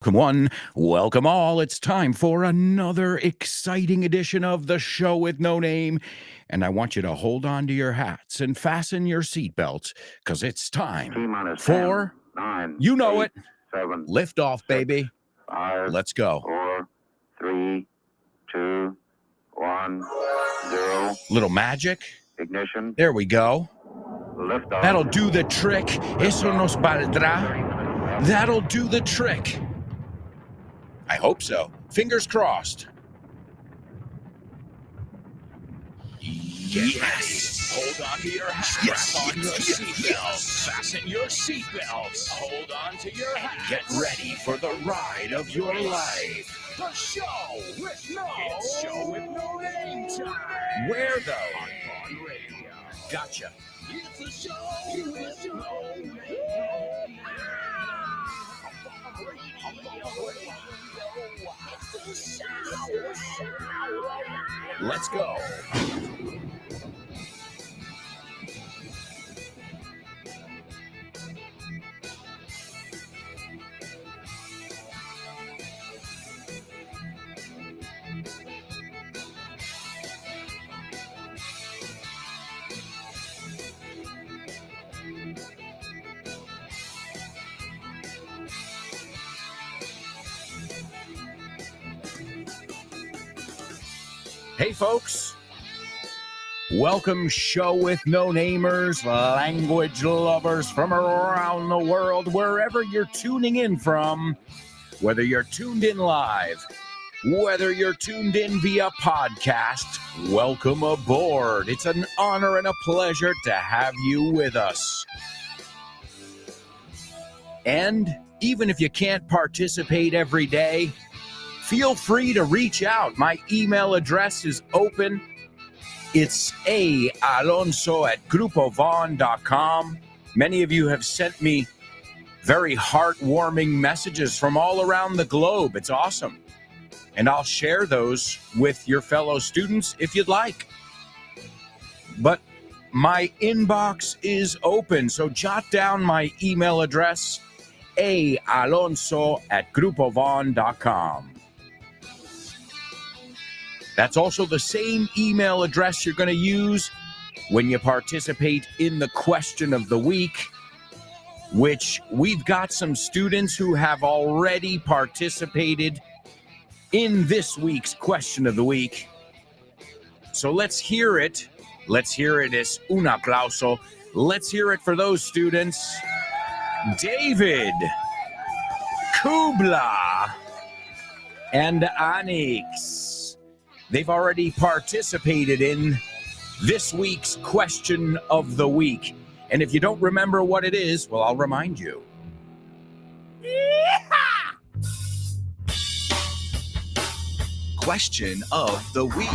Welcome one, welcome all. It's time for another exciting edition of the show with no name. And I want you to hold on to your hats and fasten your seatbelts because it's time for, 10, 9, you know 8, it, 7, lift off, 6, baby. 5, Let's go. 4, 3, 2, 1, 0. Little magic. Ignition. There we go. Lift off. That'll do the trick. Eso nos valdrá. That'll do the trick. I hope so. Fingers crossed. Yes. Hold on to your hat. Yes. Strap on your Yes. seatbelts. Fasten your seatbelts. Hold on to your hat. Get ready for the ride of your life. The show with no name time. Where though? On Fun Radio. Gotcha. It's the show with no name. It's the show. Let's go. Hey, folks. Welcome, show with no namers, language lovers from around the world, wherever you're tuning in from, whether you're tuned in live, whether you're tuned in via podcast, welcome aboard. It's an honor and a pleasure to have you with us. And even if you can't participate every day, feel free to reach out. My email address is open. It's aalonso@grupovon.com. Many of you have sent me very heartwarming messages from all around the globe. It's awesome. And I'll share those with your fellow students if you'd like. But my inbox is open, so jot down my email address, aalonso@grupovon.com. That's also the same email address you're going to use when you participate in the question of the week, which we've got some students who have already participated in this week's question of the week. So let's hear it. Let's hear it as un aplauso. Let's hear it for those students. David, Kubla, and Onyx. They've already participated in this week's question of the week. And if you don't remember what it is, well, I'll remind you. Question of the week.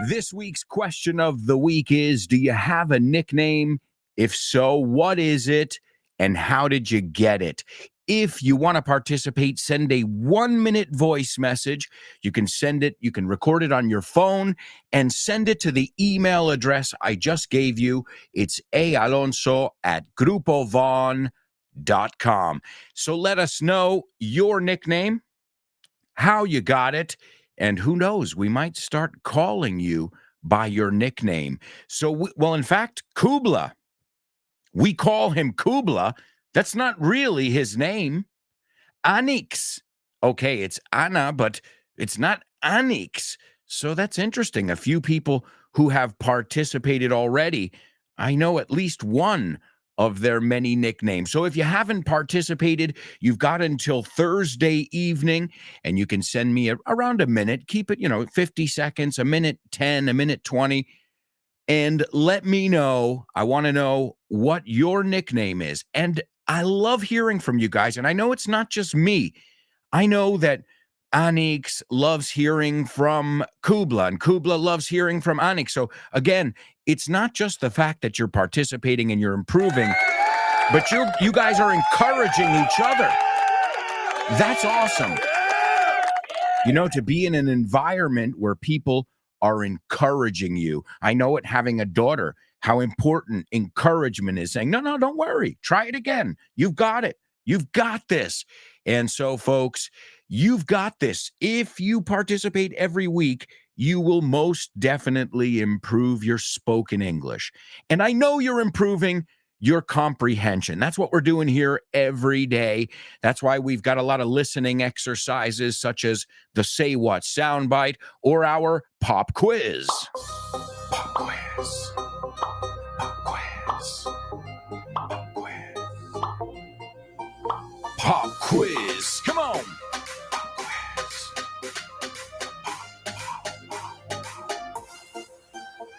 This week's question of the week is, do you have a nickname? If so, what is it? And how did you get it? If you want to participate, send a 1-minute voice message. You can send it, you can record it on your phone and send it to the email address I just gave you. It's aalonso@grupovon.com. So let us know your nickname, how you got it, and who knows, we might start calling you by your nickname. So, in fact, Kubla, we call him Kubla. That's not really his name. Onyx. Okay, it's Anna, but it's not Onyx. So that's interesting. A few people who have participated already, I know at least one of their many nicknames. So if you haven't participated, you've got until Thursday evening, and you can send me around a minute. Keep it, 50 seconds, a minute 10, a minute 20. And let me know. I want to know what your nickname is. And I love hearing from you guys. And I know it's not just me. I know that Onyx loves hearing from Kubla, and Kubla loves hearing from Onyx. So again, it's not just the fact that you're participating and you're improving, but you guys are encouraging each other. That's awesome. To be in an environment where people are encouraging you. I know it having a daughter, how important encouragement is, saying, no, don't worry. Try it again. You've got it. You've got this. And so, folks, you've got this. If you participate every week, you will most definitely improve your spoken English. And I know you're improving your comprehension. That's what we're doing here every day. That's why we've got a lot of listening exercises, such as the Say What soundbite or our pop quiz. Pop quiz. Pop quiz. Pop quiz. Pop quiz. Come on.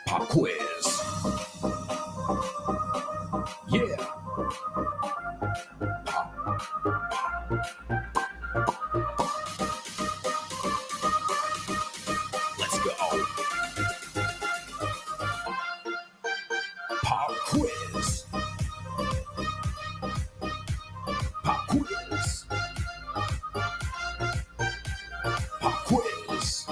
Pop quiz. Pop quiz. Yeah. Let's go. Pop quiz. Pop quiz. Pop quiz.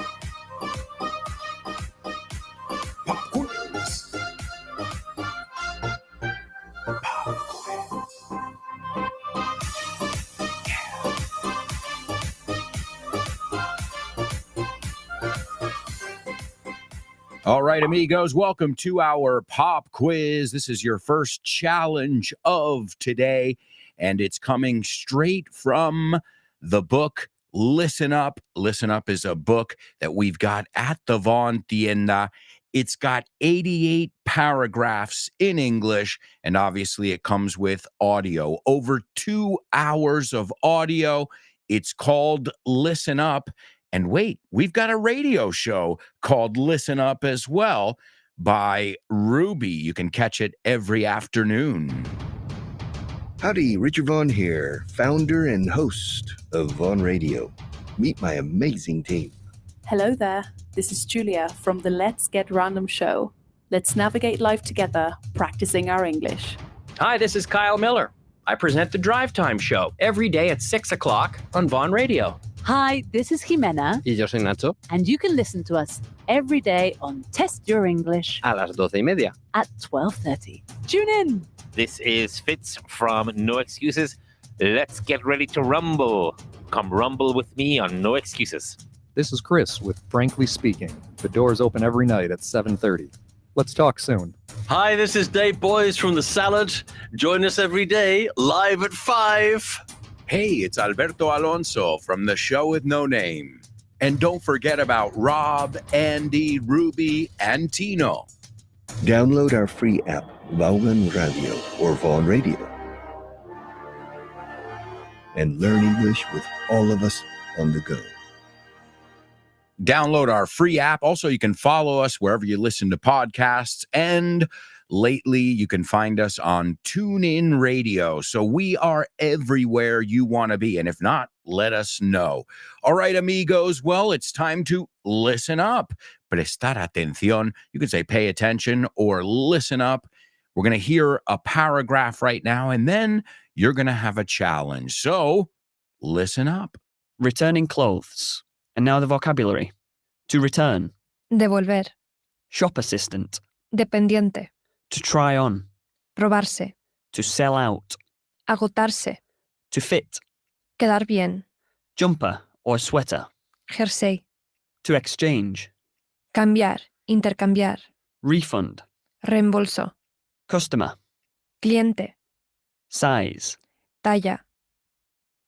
Pop quiz. All right, amigos, welcome to our pop quiz. This is your first challenge of today, and it's coming straight from the book Listen Up. Listen Up is a book that we've got at the Von Tienda. It's got 88 paragraphs in English, and obviously it comes with audio. Over 2 hours of audio. It's called Listen Up. And wait, we've got a radio show called Listen Up as well by Ruby. You can catch it every afternoon. Howdy, Richard Vaughn here, founder and host of Vaughn Radio. Meet my amazing team. Hello there, this is Julia from the Let's Get Random show. Let's navigate life together, practicing our English. Hi, this is Kyle Miller. I present the Drive Time Show every day at 6 o'clock on Vaughn Radio. Hi, this is Jimena, Y yo soy Nacho, and you can listen to us every day on Test Your English a las 12:30. at 12:30. Tune in! This is Fitz from No Excuses. Let's get ready to rumble. Come rumble with me on No Excuses. This is Chris with Frankly Speaking. The doors open every night at 7:30. Let's talk soon. Hi, this is Dave Boyes from The Salad. Join us every day, live at 5. Hey, it's Alberto Alonso from the show with no name. And don't forget about Rob, Andy, Ruby, and Tino. Download our free app, Vaughan Radio or Vaughn Radio, and learn English with all of us on the go. Download our free app. Also, you can follow us wherever you listen to podcasts. And lately, you can find us on TuneIn Radio. So we are everywhere you want to be. And if not, let us know. All right, amigos. Well, it's time to listen up. Prestar atención. You can say pay attention or listen up. We're going to hear a paragraph right now, and then you're going to have a challenge. So listen up. Returning clothes. And now the vocabulary. To return. Devolver. Shop assistant. Dependiente. To try on. Probarse. To sell out. Agotarse. To fit. Quedar bien. Jumper or sweater. Jersey. To exchange. Cambiar. Intercambiar. Refund. Reembolso. Customer. Cliente. Size. Talla.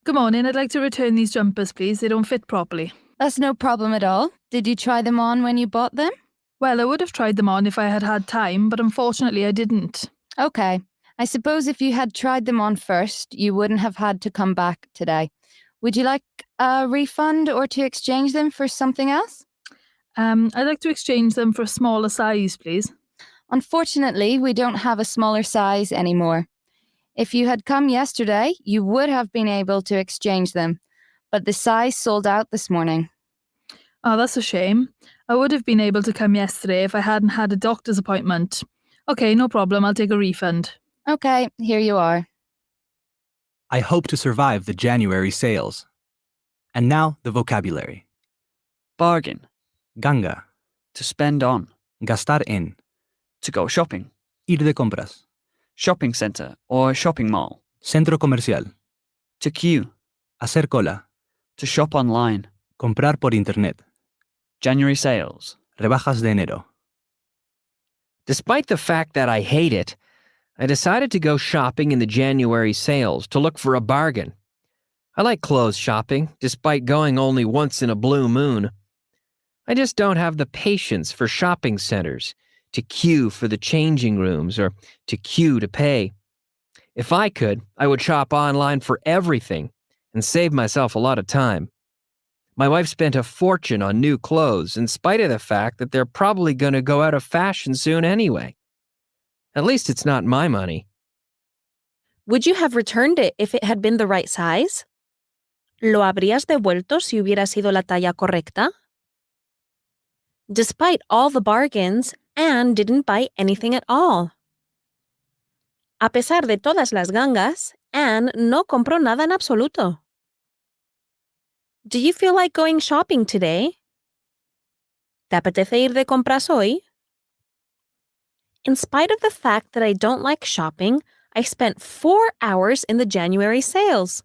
Good morning. I'd like to return these jumpers, please. They don't fit properly. That's no problem at all. Did you try them on when you bought them? Well, I would have tried them on if I had had time, but unfortunately I didn't. Okay. I suppose if you had tried them on first, you wouldn't have had to come back today. Would you like a refund or to exchange them for something else? I'd like to exchange them for a smaller size, please. Unfortunately, we don't have a smaller size anymore. If you had come yesterday, you would have been able to exchange them, but the size sold out this morning. Oh, that's a shame. I would have been able to come yesterday if I hadn't had a doctor's appointment. Okay, no problem. I'll take a refund. Okay, here you are. I hope to survive the January sales. And now the vocabulary. Bargain. Ganga. To spend on. Gastar en. To go shopping. Ir de compras. Shopping center or shopping mall. Centro comercial. To queue. Hacer cola. To shop online. Comprar por internet. January sales. Rebajas de enero. Despite the fact that I hate it, I decided to go shopping in the January sales to look for a bargain. I like clothes shopping, despite going only once in a blue moon. I just don't have the patience for shopping centers, to queue for the changing rooms, or to queue to pay. If I could, I would shop online for everything and save myself a lot of time. My wife spent a fortune on new clothes in spite of the fact that they're probably going to go out of fashion soon anyway. At least it's not my money. Would you have returned it if it had been the right size? ¿Lo habrías devuelto si hubiera sido la talla correcta? Despite all the bargains, Anne didn't buy anything at all. A pesar de todas las gangas, Anne no compró nada en absoluto. Do you feel like going shopping today? ¿Te apetece ir de compras hoy? In spite of the fact that I don't like shopping, I spent 4 hours in the January sales.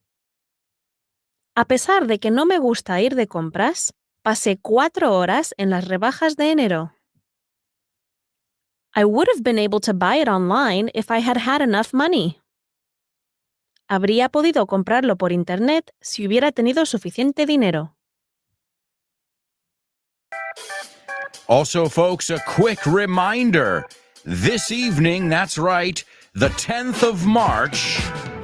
A pesar de que no me gusta ir de compras, pasé 4 horas en las rebajas de enero. I would have been able to buy it online if I had had enough money. Habría podido comprarlo por internet si hubiera tenido suficiente dinero. Also, folks, a quick reminder. This evening, that's right, the 10th of March,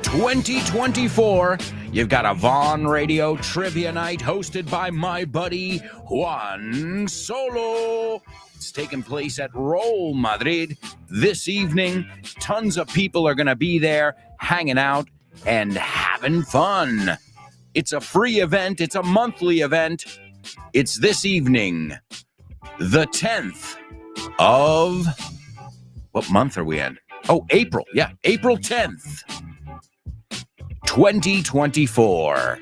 2024, you've got a Vaughn Radio Trivia Night hosted by my buddy Juan Solo. It's taking place at Roll Madrid this evening. Tons of people are going to be there hanging out and having fun. It's a free event. It's a monthly event. It's this evening, the 10th of... What month are we in? Oh, April. Yeah, April 10th, 2024.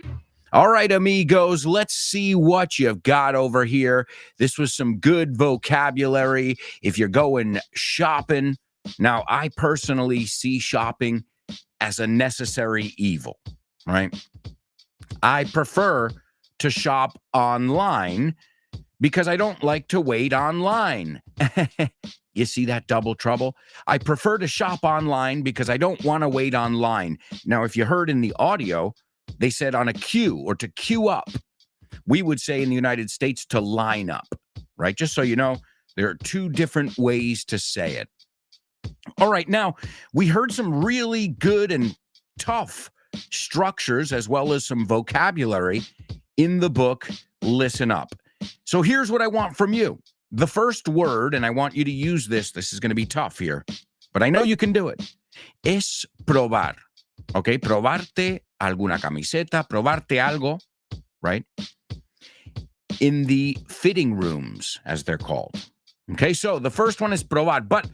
All right, amigos, let's see what you've got over here. This was some good vocabulary. If you're going shopping, now I personally see shopping as a necessary evil, right? I prefer to shop online because I don't like to wait online. You see that double trouble? I prefer to shop online because I don't want to wait online. Now, if you heard in the audio, they said on a queue or to queue up. We would say in the United States to line up, right? Just so you know, there are 2 different ways to say it. All right, now, we heard some really good and tough structures as well as some vocabulary in the book, Listen Up. So here's what I want from you. The first word, and I want you to use this. This is going to be tough here, but I know you can do it. Es probar. Okay, probarte alguna camiseta, probarte algo, right? In the fitting rooms, as they're called. Okay, so the first one is probar, but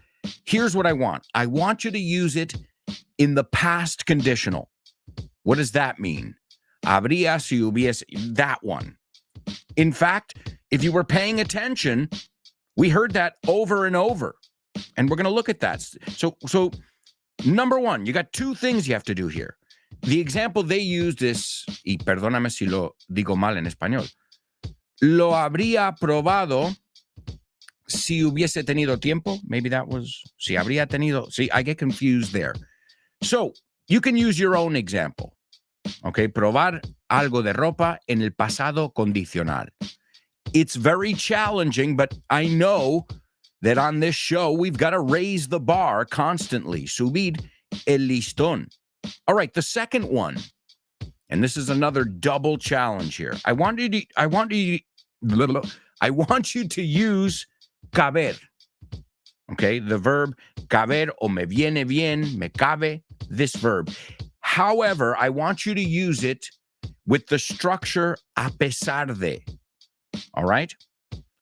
here's what I want. I want you to use it in the past conditional. What does that mean? Habría si hubiese, that one. In fact, if you were paying attention, we heard that over and over, and we're going to look at that. So number one, you got 2 things you have to do here. The example they used is, y perdóname si lo digo mal en español, lo habría probado si hubiese tenido tiempo. Maybe that was, si habría tenido, see, I get confused there. So you can use your own example. Okay, probar algo de ropa en el pasado condicional. It's very challenging, but I know that on this show, we've got to raise the bar constantly. Subir el listón. All right, the second one, and this is another double challenge here. I want you to use caber. Okay, the verb caber o me viene bien, me cabe, this verb. However, I want you to use it with the structure a pesar de. All right?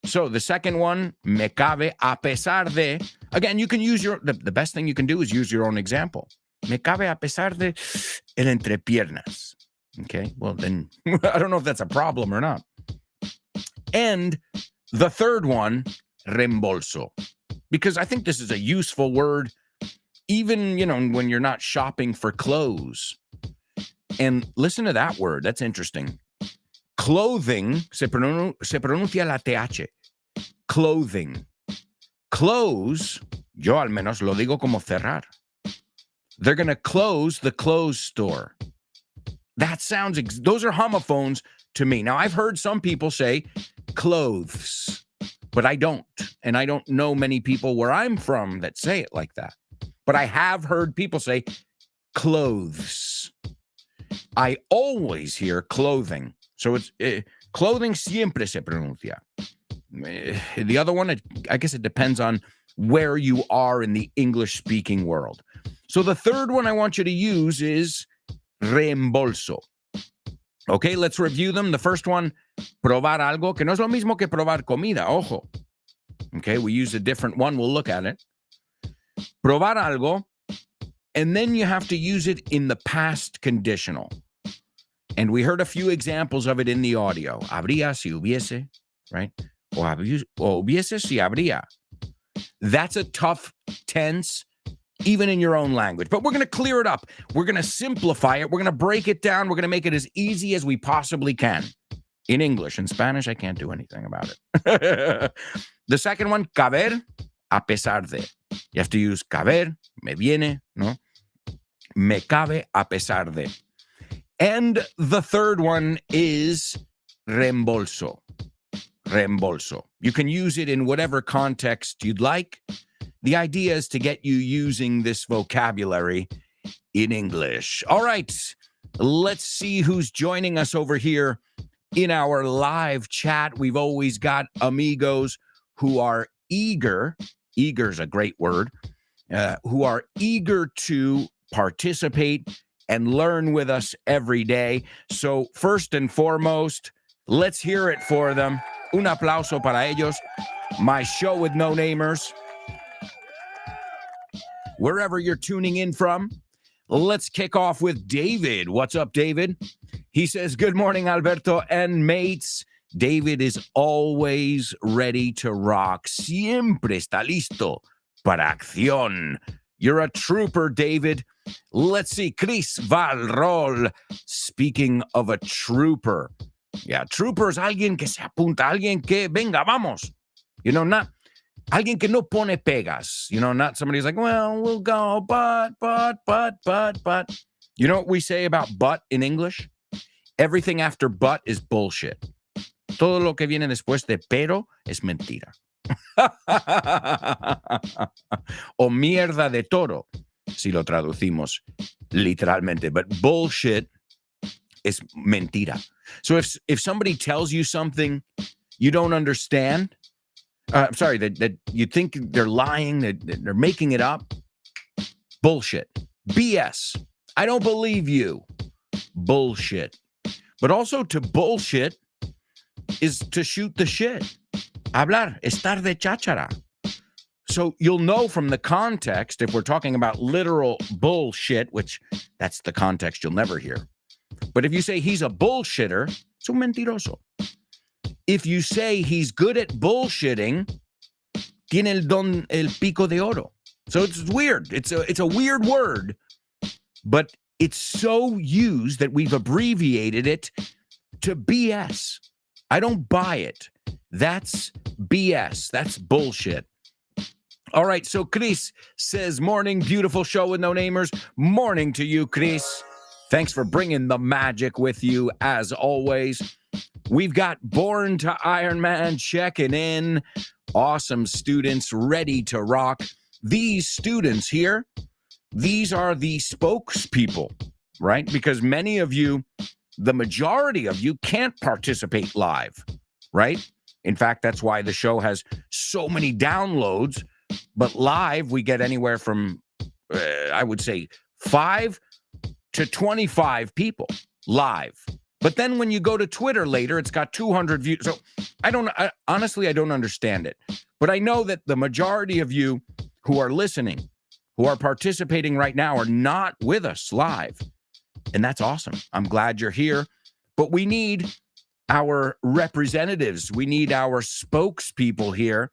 So the second one, me cabe a pesar de. Again, you can use the best thing you can do is use your own example. Me cabe a pesar de el entrepiernas. Okay, well then, I don't know if that's a problem or not. And the third one, reembolso. Because I think this is a useful word even, when you're not shopping for clothes. And listen to that word. That's interesting. Clothing, se pronuncia la TH. Clothing. Close, yo al menos lo digo como cerrar. They're going to close the clothes store. That sounds, those are homophones to me. Now, I've heard some people say clothes, but I don't. And I don't know many people where I'm from that say it like that. But I have heard people say clothes. I always hear clothing. So it's clothing siempre se pronuncia. The other one, I guess it depends on where you are in the English-speaking world. So the third one I want you to use is reembolso. Okay, let's review them. The first one, probar algo, que no es lo mismo que probar comida, ojo. Okay, we use a different one. We'll look at it. Probar algo, and then you have to use it in the past conditional. And we heard a few examples of it in the audio. Habría si hubiese, right? O hubiese si habría. That's a tough tense, even in your own language. But we're going to clear it up. We're going to simplify it. We're going to break it down. We're going to make it as easy as we possibly can. In English. In Spanish, I can't do anything about it. The second one, caber, a pesar de. You have to use caber, me viene, no? Me cabe a pesar de. And the third one is reembolso. Reembolso. You can use it in whatever context you'd like. The idea is to get you using this vocabulary in English. All right, let's see who's joining us over here in our live chat. We've always got amigos who are eager is a great word, who are eager to participate and learn with us every day. So first and foremost, let's hear it for them. Un aplauso para ellos. My show with no-namers. Wherever you're tuning in from, let's kick off with David. What's up, David? He says, good morning, Alberto and mates. David is always ready to rock. Siempre está listo para acción. You're a trooper, David. Let's see. Chris Valrol. Speaking of a trooper. Yeah, trooper es alguien que se apunta, alguien que, venga, vamos. Not alguien que no pone pegas. Not somebody who's like, well, we'll go, but. You know what we say about but in English? Everything after but is bullshit. Todo lo que viene después de pero es mentira. O mierda de toro, si lo traducimos literalmente. But bullshit is mentira. So if somebody tells you something you don't understand, that you think they're lying, that they're making it up, bullshit. BS. I don't believe you. Bullshit. But also to bullshit is to shoot the shit. Hablar, estar de cháchara. So you'll know from the context, if we're talking about literal bullshit, which that's the context you'll never hear. But if you say he's a bullshitter, es un mentiroso. If you say he's good at bullshitting, tiene el pico de oro. So it's weird. It's a weird word, but it's so used that we've abbreviated it to BS. I don't buy it. That's BS. That's bullshit. All right, so Chris says, morning, beautiful show with no-namers. Morning to you, Chris. Thanks for bringing the magic with you, as always. We've got Born to Iron Man checking in. Awesome students ready to rock. These students here, these are the spokespeople, right? Because many of you, the majority of you can't participate live, right? In fact, that's why the show has so many downloads. But live, we get anywhere from, I would say, 5 to 25 people live. But then when you go to Twitter later, it's got 200 views. So honestly, I don't understand it. But I know that the majority of you who are listening, who are participating right now, are not with us live. And that's awesome. I'm glad you're here. But we need our representatives. We need our spokespeople here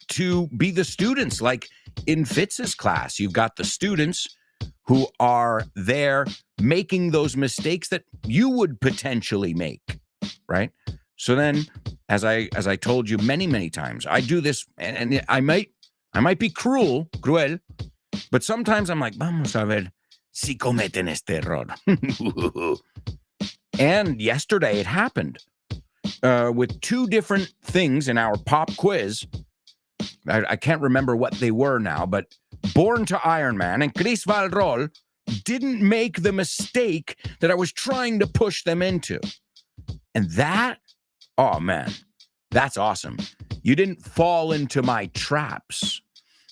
to be the students. Like, in Fitz's class, you've got the students who are there making those mistakes that you would potentially make, right? So then, as I told you many times, I do this, and I might be cruel, but sometimes I'm like, vamos a ver si cometen este error. And yesterday it happened with two different things in our pop quiz. I can't remember what they were now, but Born to Iron Man and Chris Valrol didn't make the mistake that I was trying to push them into. And that, oh man, that's awesome. You didn't fall into my traps.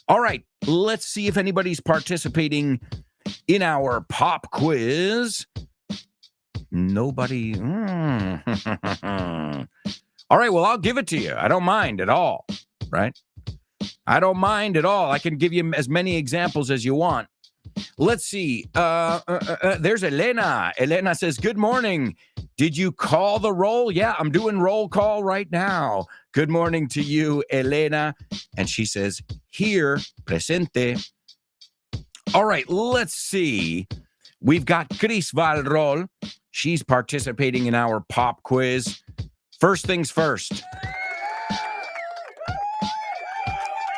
All right, let's see if anybody's participating in our pop quiz. Nobody. All right, well, I'll give it to you. I don't mind at all, right? I don't mind at all. I can give you as many examples as you want. Let's see. There's Elena. Elena says, good morning. Did you call the roll? Yeah, I'm doing roll call right now. Good morning to you, Elena. And she says, here, presente. All right, let's see. We've got Chris Valrol. She's participating in our pop quiz. First things first.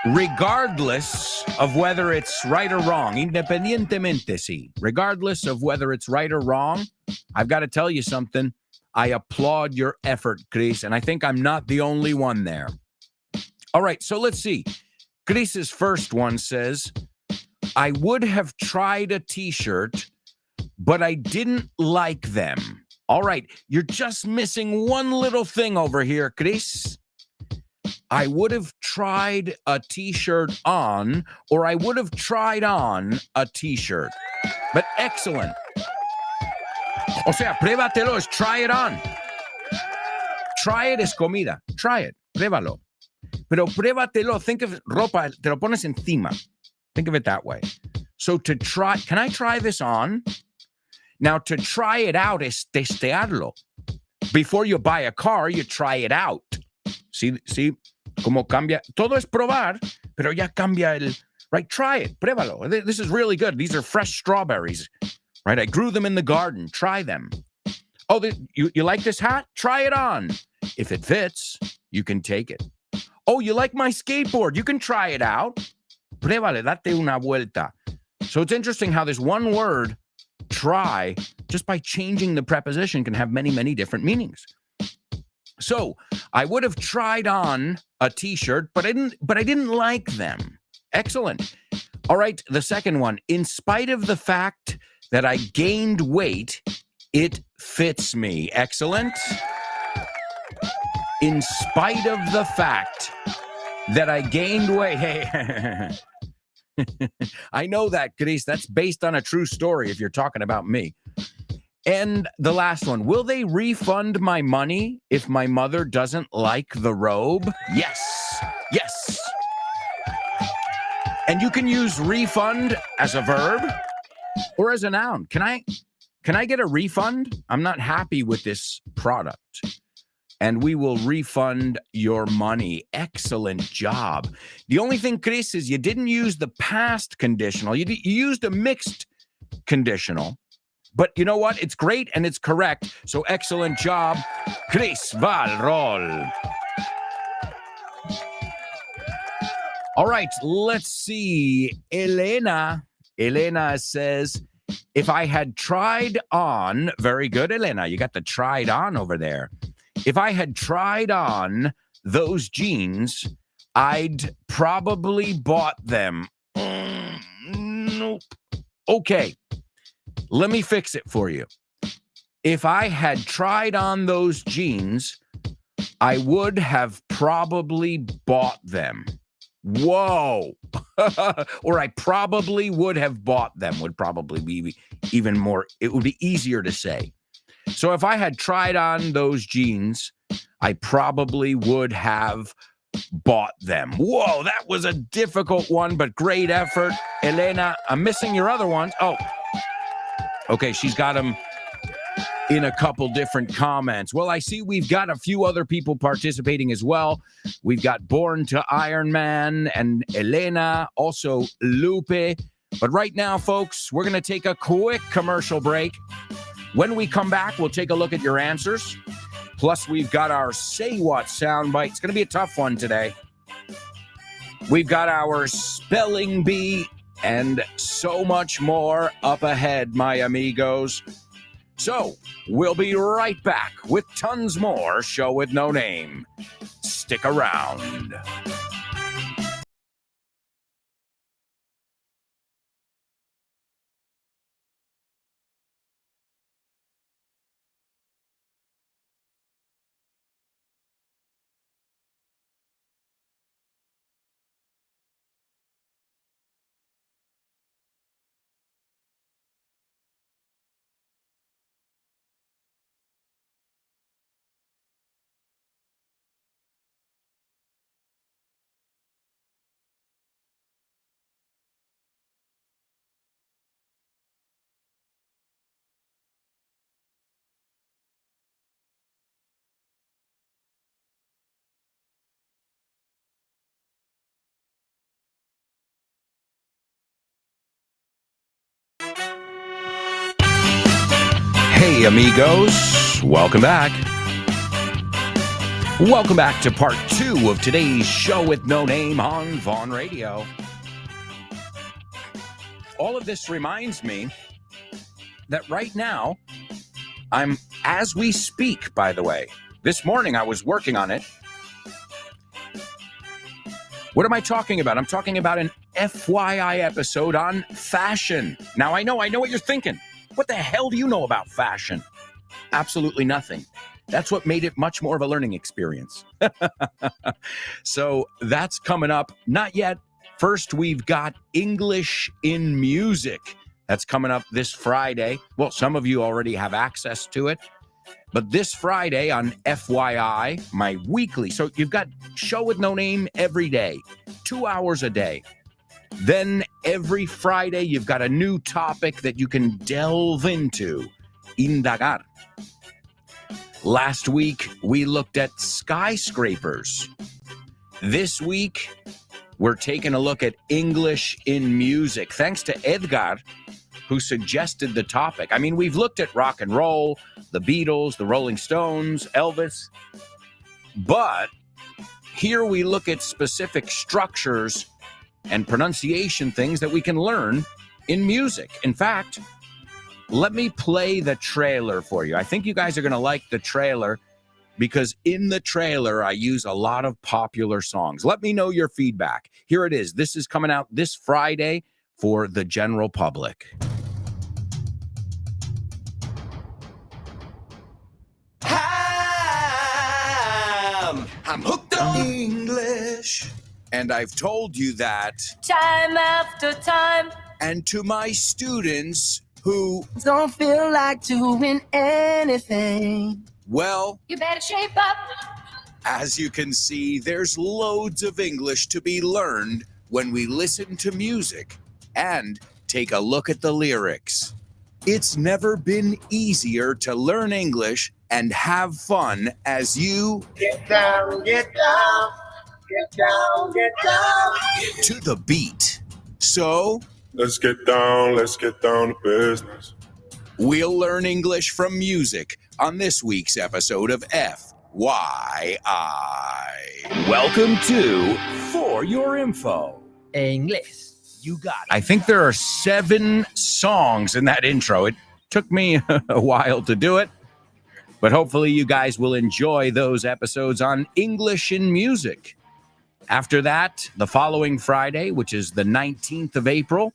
Regardless of whether it's right or wrong, independientemente, sí, regardless of whether it's right or wrong, I've got to tell you something. I applaud your effort, Chris, and I think I'm not the only one there. All right, so let's see. Chris's first one says, I would have tried a t-shirt, but I didn't like them. All right, you're just missing one little thing over here, Chris. I would have tried a t-shirt on, or I would have tried on a t-shirt. But excellent. O sea, pruébatelo, es try it on. Try it es comida. Try it, pruébalo. Pero pruébatelo, think of ropa, te lo pones encima. Think of it that way. So to try, can I try this on? Now, to try it out es testearlo. Before you buy a car, you try it out. See, como cambia. Todo es probar, pero ya cambia el, right? Try it, pruébalo. This is really good. These are fresh strawberries, right? I grew them in the garden. Try them. Oh, you like this hat? Try it on. If it fits, you can take it. Oh, you like my skateboard? You can try it out. Pruébale, date una vuelta. So it's interesting how this one word, try, just by changing the preposition, can have many different meanings. So I would have tried on a t-shirt, but I didn't like them. Excellent. All right, the second one. In spite of the fact that I gained weight, it fits me. Excellent. In spite of the fact that I gained weight. Hey, I know that, Chris. That's based on a true story if you're talking about me. And the last one, will they refund my money if my mother doesn't like the robe? Yes. Yes. And you can use refund as a verb or as a noun. Can I get a refund? I'm not happy with this product. And we will refund your money. Excellent job. The only thing, Chris, is you didn't use the past conditional. You used a mixed conditional. But you know what? It's great and it's correct. So excellent job, Chris Valrol. All right, let's see. Elena says, if I had tried on, very good, Elena. You got the tried on over there. If I had tried on those jeans, I'd probably bought them. Nope. Okay. Let me fix it for you. If I had tried on those jeans, I would have probably bought them. Whoa. Or I probably would have bought them would probably be even more, it would be easier to say. So if I had tried on those jeans, I probably would have bought them. Whoa, that was a difficult one, but great effort. Elena, I'm missing your other ones. Oh, okay, she's got them in a couple different comments. Well, I see we've got a few other people participating as well. We've got Born to Iron Man and Elena, also Lupe. But right now, folks, we're going to take a quick commercial break. When we come back, we'll take a look at your answers. Plus, we've got our Say What soundbite. It's going to be a tough one today. We've got our spelling bee and so much more up ahead, my amigos. So, we'll be right back with tons more Show with No Name. Stick around. Hey, amigos. Welcome back. Welcome back to part 2 of today's Show with No Name on Vaughn Radio. All of this reminds me that right now, as we speak, by the way, this morning I was working on it. What am I talking about? I'm talking about an FYI episode on fashion. Now, I know what you're thinking. What the hell do you know about fashion? Absolutely nothing. That's what made it much more of a learning experience. So that's coming up. Not yet. First, we've got English in Music. That's coming up this Friday. Well, some of you already have access to it. But this Friday on FYI, my weekly. So you've got Show with No Name every day, 2 hours a day. Then every Friday, you've got a new topic that you can delve into, indagar. Last week, we looked at skyscrapers. This week, we're taking a look at English in music. Thanks to Edgar, who suggested the topic. I mean, we've looked at rock and roll, the Beatles, the Rolling Stones, Elvis. But here we look at specific structures and pronunciation things that we can learn in music. In fact, let me play the trailer for you. I think you guys are going to like the trailer because in the trailer, I use a lot of popular songs. Let me know your feedback. Here it is. This is coming out this Friday for the general public. I'm hooked on English. And I've told you that time after time. And to my students who don't feel like doing anything, well, you better shape up. As you can see, there's loads of English to be learned when we listen to music and take a look at the lyrics. It's never been easier to learn English and have fun as you get down, get down. Get down, get down. To the beat. So, let's get down to business. We'll learn English from music on this week's episode of FYI. Welcome to For Your Info. English. You got it. I think there are 7 songs in that intro. It took me a while to do it, but hopefully you guys will enjoy those episodes on English in music. After that, the following Friday, which is the 19th of April,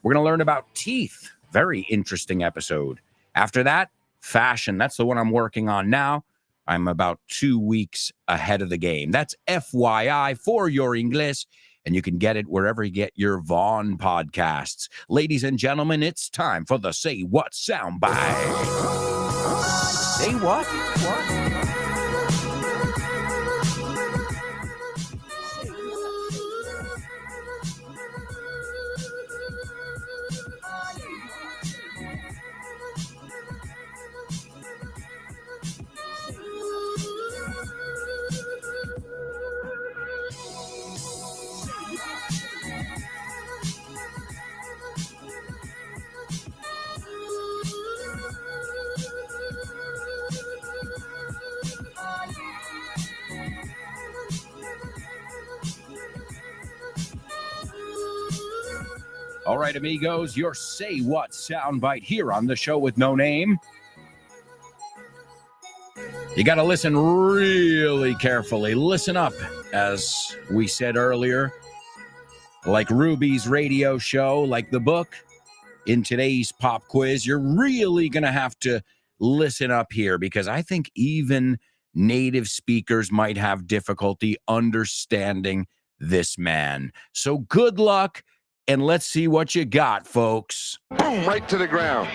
we're going to learn about teeth. Very interesting episode. After that, fashion. That's the one I'm working on now. I'm about 2 weeks ahead of the game. That's FYI for your English, and you can get it wherever you get your Vaughn podcasts. Ladies and gentlemen, it's time for the Say What soundbite. Say what? What? All right, amigos, your Say What soundbite here on the show with no name. You got to listen really carefully. Listen up, as we said earlier. Like Ruby's radio show, like the book, in today's pop quiz, you're really going to have to listen up here because I think even native speakers might have difficulty understanding this man. So good luck, and let's see what you got, folks. Boom, right to the ground.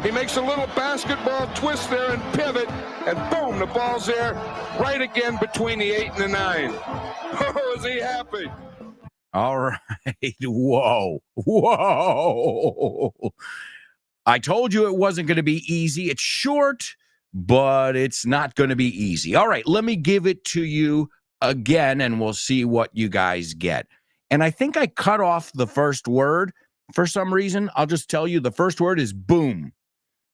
He makes a little basketball twist there and pivot, and boom, the ball's there right again between the 8 and the 9. Oh, is he happy? All right. Whoa. I told you it wasn't going to be easy. It's short, but it's not going to be easy. All right, let me give it to you again, and we'll see what you guys get. And I think I cut off the first word for some reason. I'll just tell you the first word is boom.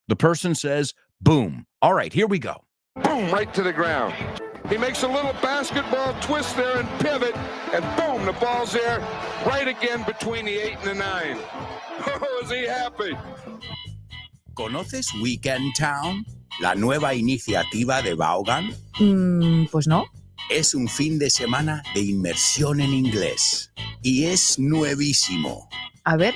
The person says boom. All right, here we go. Boom, right to the ground. He makes a little basketball twist there and pivot, and boom, the ball's there right again between the 8 and the 9. Oh, is he happy? ¿Conoces Weekend Town? La nueva iniciativa de Vaughan. Pues no. Es un fin de semana de inmersión en inglés. Y es nuevísimo. A ver,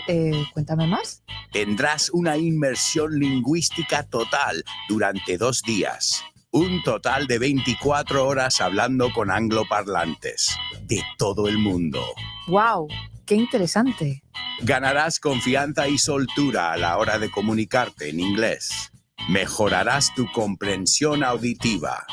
cuéntame más. Tendrás una inmersión lingüística total durante 2 días. Un total de 24 horas hablando con angloparlantes de todo el mundo. ¡Wow! ¡Qué interesante! Ganarás confianza y soltura a la hora de comunicarte en inglés. Mejorarás tu comprensión auditiva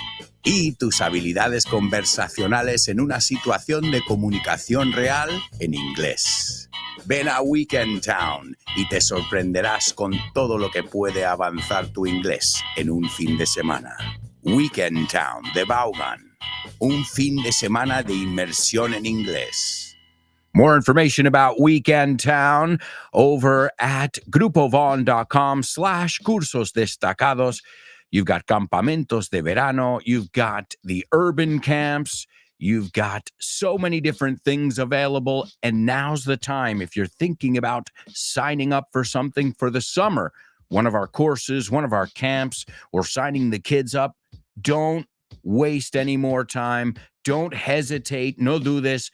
y tus habilidades conversacionales en una situación de comunicación real en inglés. Ven a Weekend Town y te sorprenderás con todo lo que puede avanzar tu inglés en un fin de semana. Weekend Town de Vaughan. Un fin de semana de inmersión en inglés. More information about Weekend Town over at grupovon.com/cursos destacados. You've got campamentos de verano. You've got the urban camps. You've got so many different things available. And now's the time if you're thinking about signing up for something for the summer, one of our courses, one of our camps, or signing the kids up. Don't waste any more time. Don't hesitate. No dudes.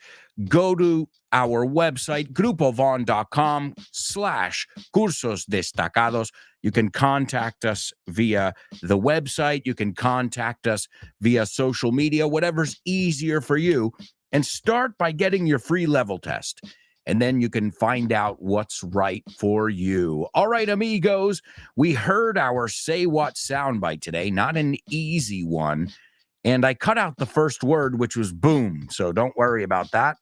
Go to our website, grupovon.com/cursos destacados. You can contact us via the website. You can contact us via social media, whatever's easier for you. And start by getting your free level test. And then you can find out what's right for you. All right, amigos, we heard our Say What soundbite today. Not an easy one. And I cut out the first word, which was boom. So don't worry about that.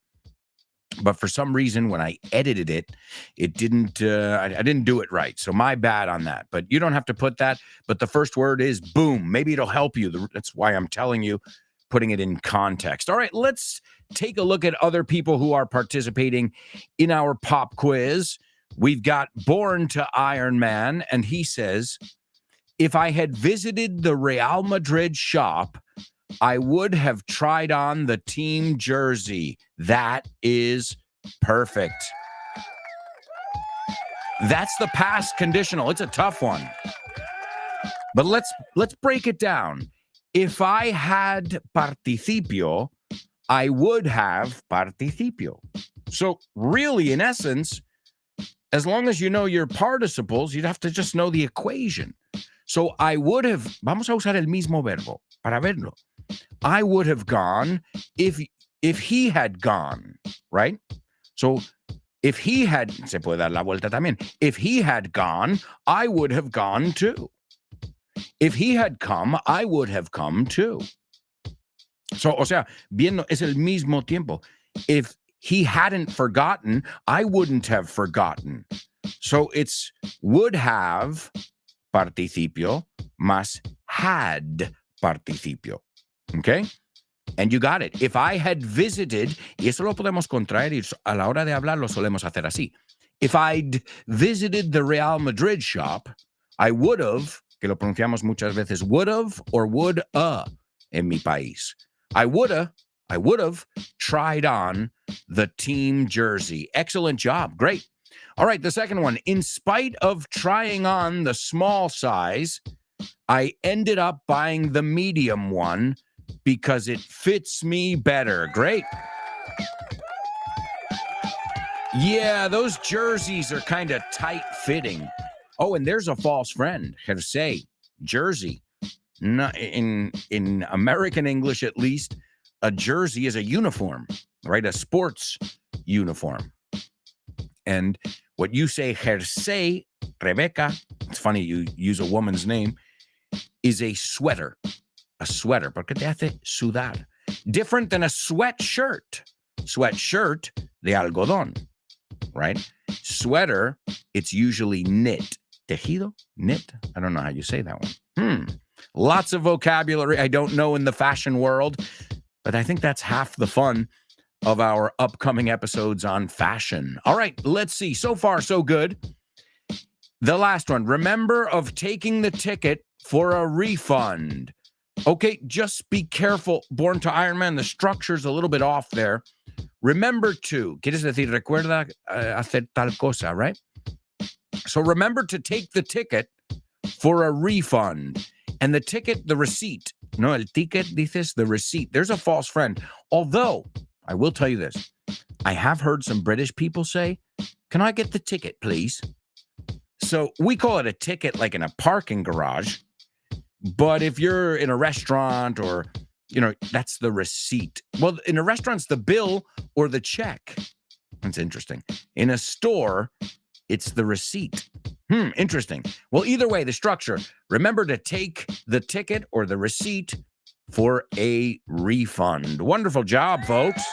But for some reason, when I edited it, it didn't, I didn't do it right. So my bad on that. But you don't have to put that. But the first word is boom. Maybe it'll help you. That's why I'm telling you, putting it in context. All right, let's take a look at other people who are participating in our pop quiz. We've got Born to Iron Man, and he says, if I had visited the Real Madrid shop, I would have tried on the team jersey. That is perfect. That's the past conditional. It's a tough one. But let's break it down. If I had participio, I would have participio. So really, in essence, as long as you know your participles, you'd have to just know the equation. So I would have, vamos a usar el mismo verbo para verlo. I would have gone if he had gone, right? So if he had, se puede dar la vuelta también. If he had gone, I would have gone too. If he had come, I would have come too. So, o sea, viendo, es el mismo tiempo. If he hadn't forgotten, I wouldn't have forgotten. So it's would have participio más had participio. Okay? And you got it. If I had visited, y eso lo podemos contraer y a la hora de hablar lo solemos hacer así. If I'd visited the Real Madrid shop, I would have, que lo pronunciamos muchas veces, would have or would-a en mi país. I would have tried on the team jersey. Excellent job. Great. All right, the second one. In spite of trying on the small size, I ended up buying the medium one because it fits me better. Great. Yeah, those jerseys are kind of tight-fitting. Oh, and there's a false friend. Jersey, jersey. In American English, at least, a jersey is a uniform, right? A sports uniform. And what you say, jersey, Rebecca, it's funny you use a woman's name, is a sweater. A sweater, porque te hace sudar. Different than a sweatshirt. Sweatshirt, de algodón, right? Sweater, it's usually knit. Tejido? Knit? I don't know how you say that one. Lots of vocabulary I don't know in the fashion world, but I think that's half the fun of our upcoming episodes on fashion. All right, let's see. So far, so good. The last one. Remember of taking the ticket for a refund. Okay, just be careful. Born to Iron Man, the structure's a little bit off there. Remember to, quieres decir, recuerda hacer tal cosa, right? So remember to take the ticket for a refund. And the ticket, the receipt. No, el ticket, dices, the receipt. There's a false friend. Although, I will tell you this. I have heard some British people say, can I get the ticket, please? So we call it a ticket like in a parking garage. But if you're in a restaurant or, that's the receipt. Well, in a restaurant, it's the bill or the check. That's interesting. In a store, it's the receipt. Interesting. Well, either way, the structure. Remember to take the ticket or the receipt for a refund. Wonderful job, folks.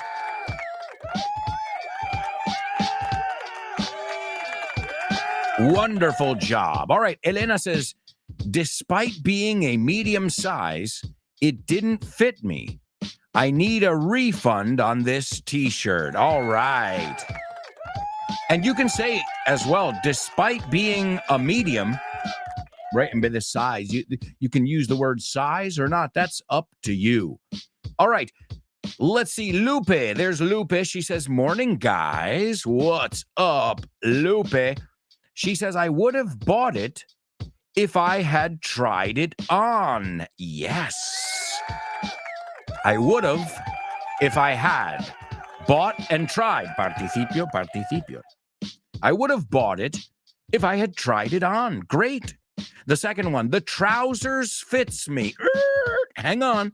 Wonderful job. All right, Elena says, despite being a medium size, it didn't fit me. I need a refund on this t-shirt. All right. And you can say as well, despite being a medium, right, and by the size, you can use the word size or not. That's up to you. All right. Let's see. Lupe. There's Lupe. She says, morning, guys. What's up, Lupe? She says, I would have bought it if I had tried it on. Yes. I would have if I had bought and tried. Participio, participio. I would have bought it if I had tried it on. Great. The second one, the trousers fits me. Hang on.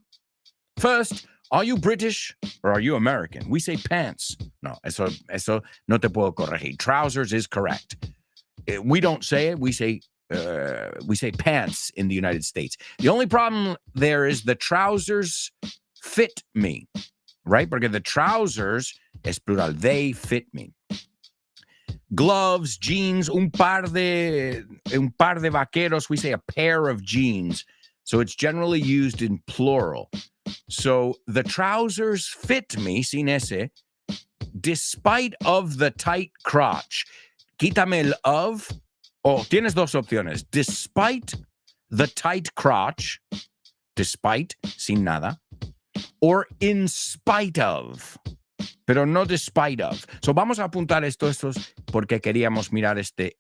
First, are you British or are you American? We say pants. No, eso no te puedo corregir. Trousers is correct. We don't say it. We say pants in the United States. The only problem there is the trousers fit me, right? Because the trousers es plural. They fit me. Gloves, jeans, un par de vaqueros. We say a pair of jeans. So it's generally used in plural. So the trousers fit me, sin ese, despite of the tight crotch. Quítame el of. Oh, tienes dos opciones. Despite the tight crotch, despite, sin nada, or in spite of, pero no despite of. So vamos a apuntar estos porque queríamos mirar esta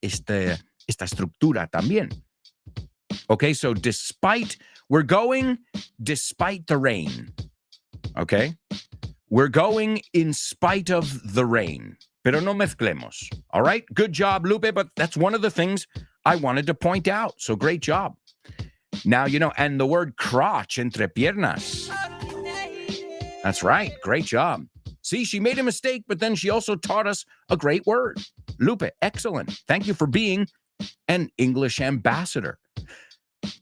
estructura también. Okay, so despite, we're going despite the rain. Okay? We're going in spite of the rain. Pero no mezclemos. All right? Good job, Lupe, but that's one of the things I wanted to point out. So great job. Now, and the word crotch, entre piernas. That's right. Great job. See, she made a mistake, but then she also taught us a great word. Lupe, excellent. Thank you for being an English ambassador.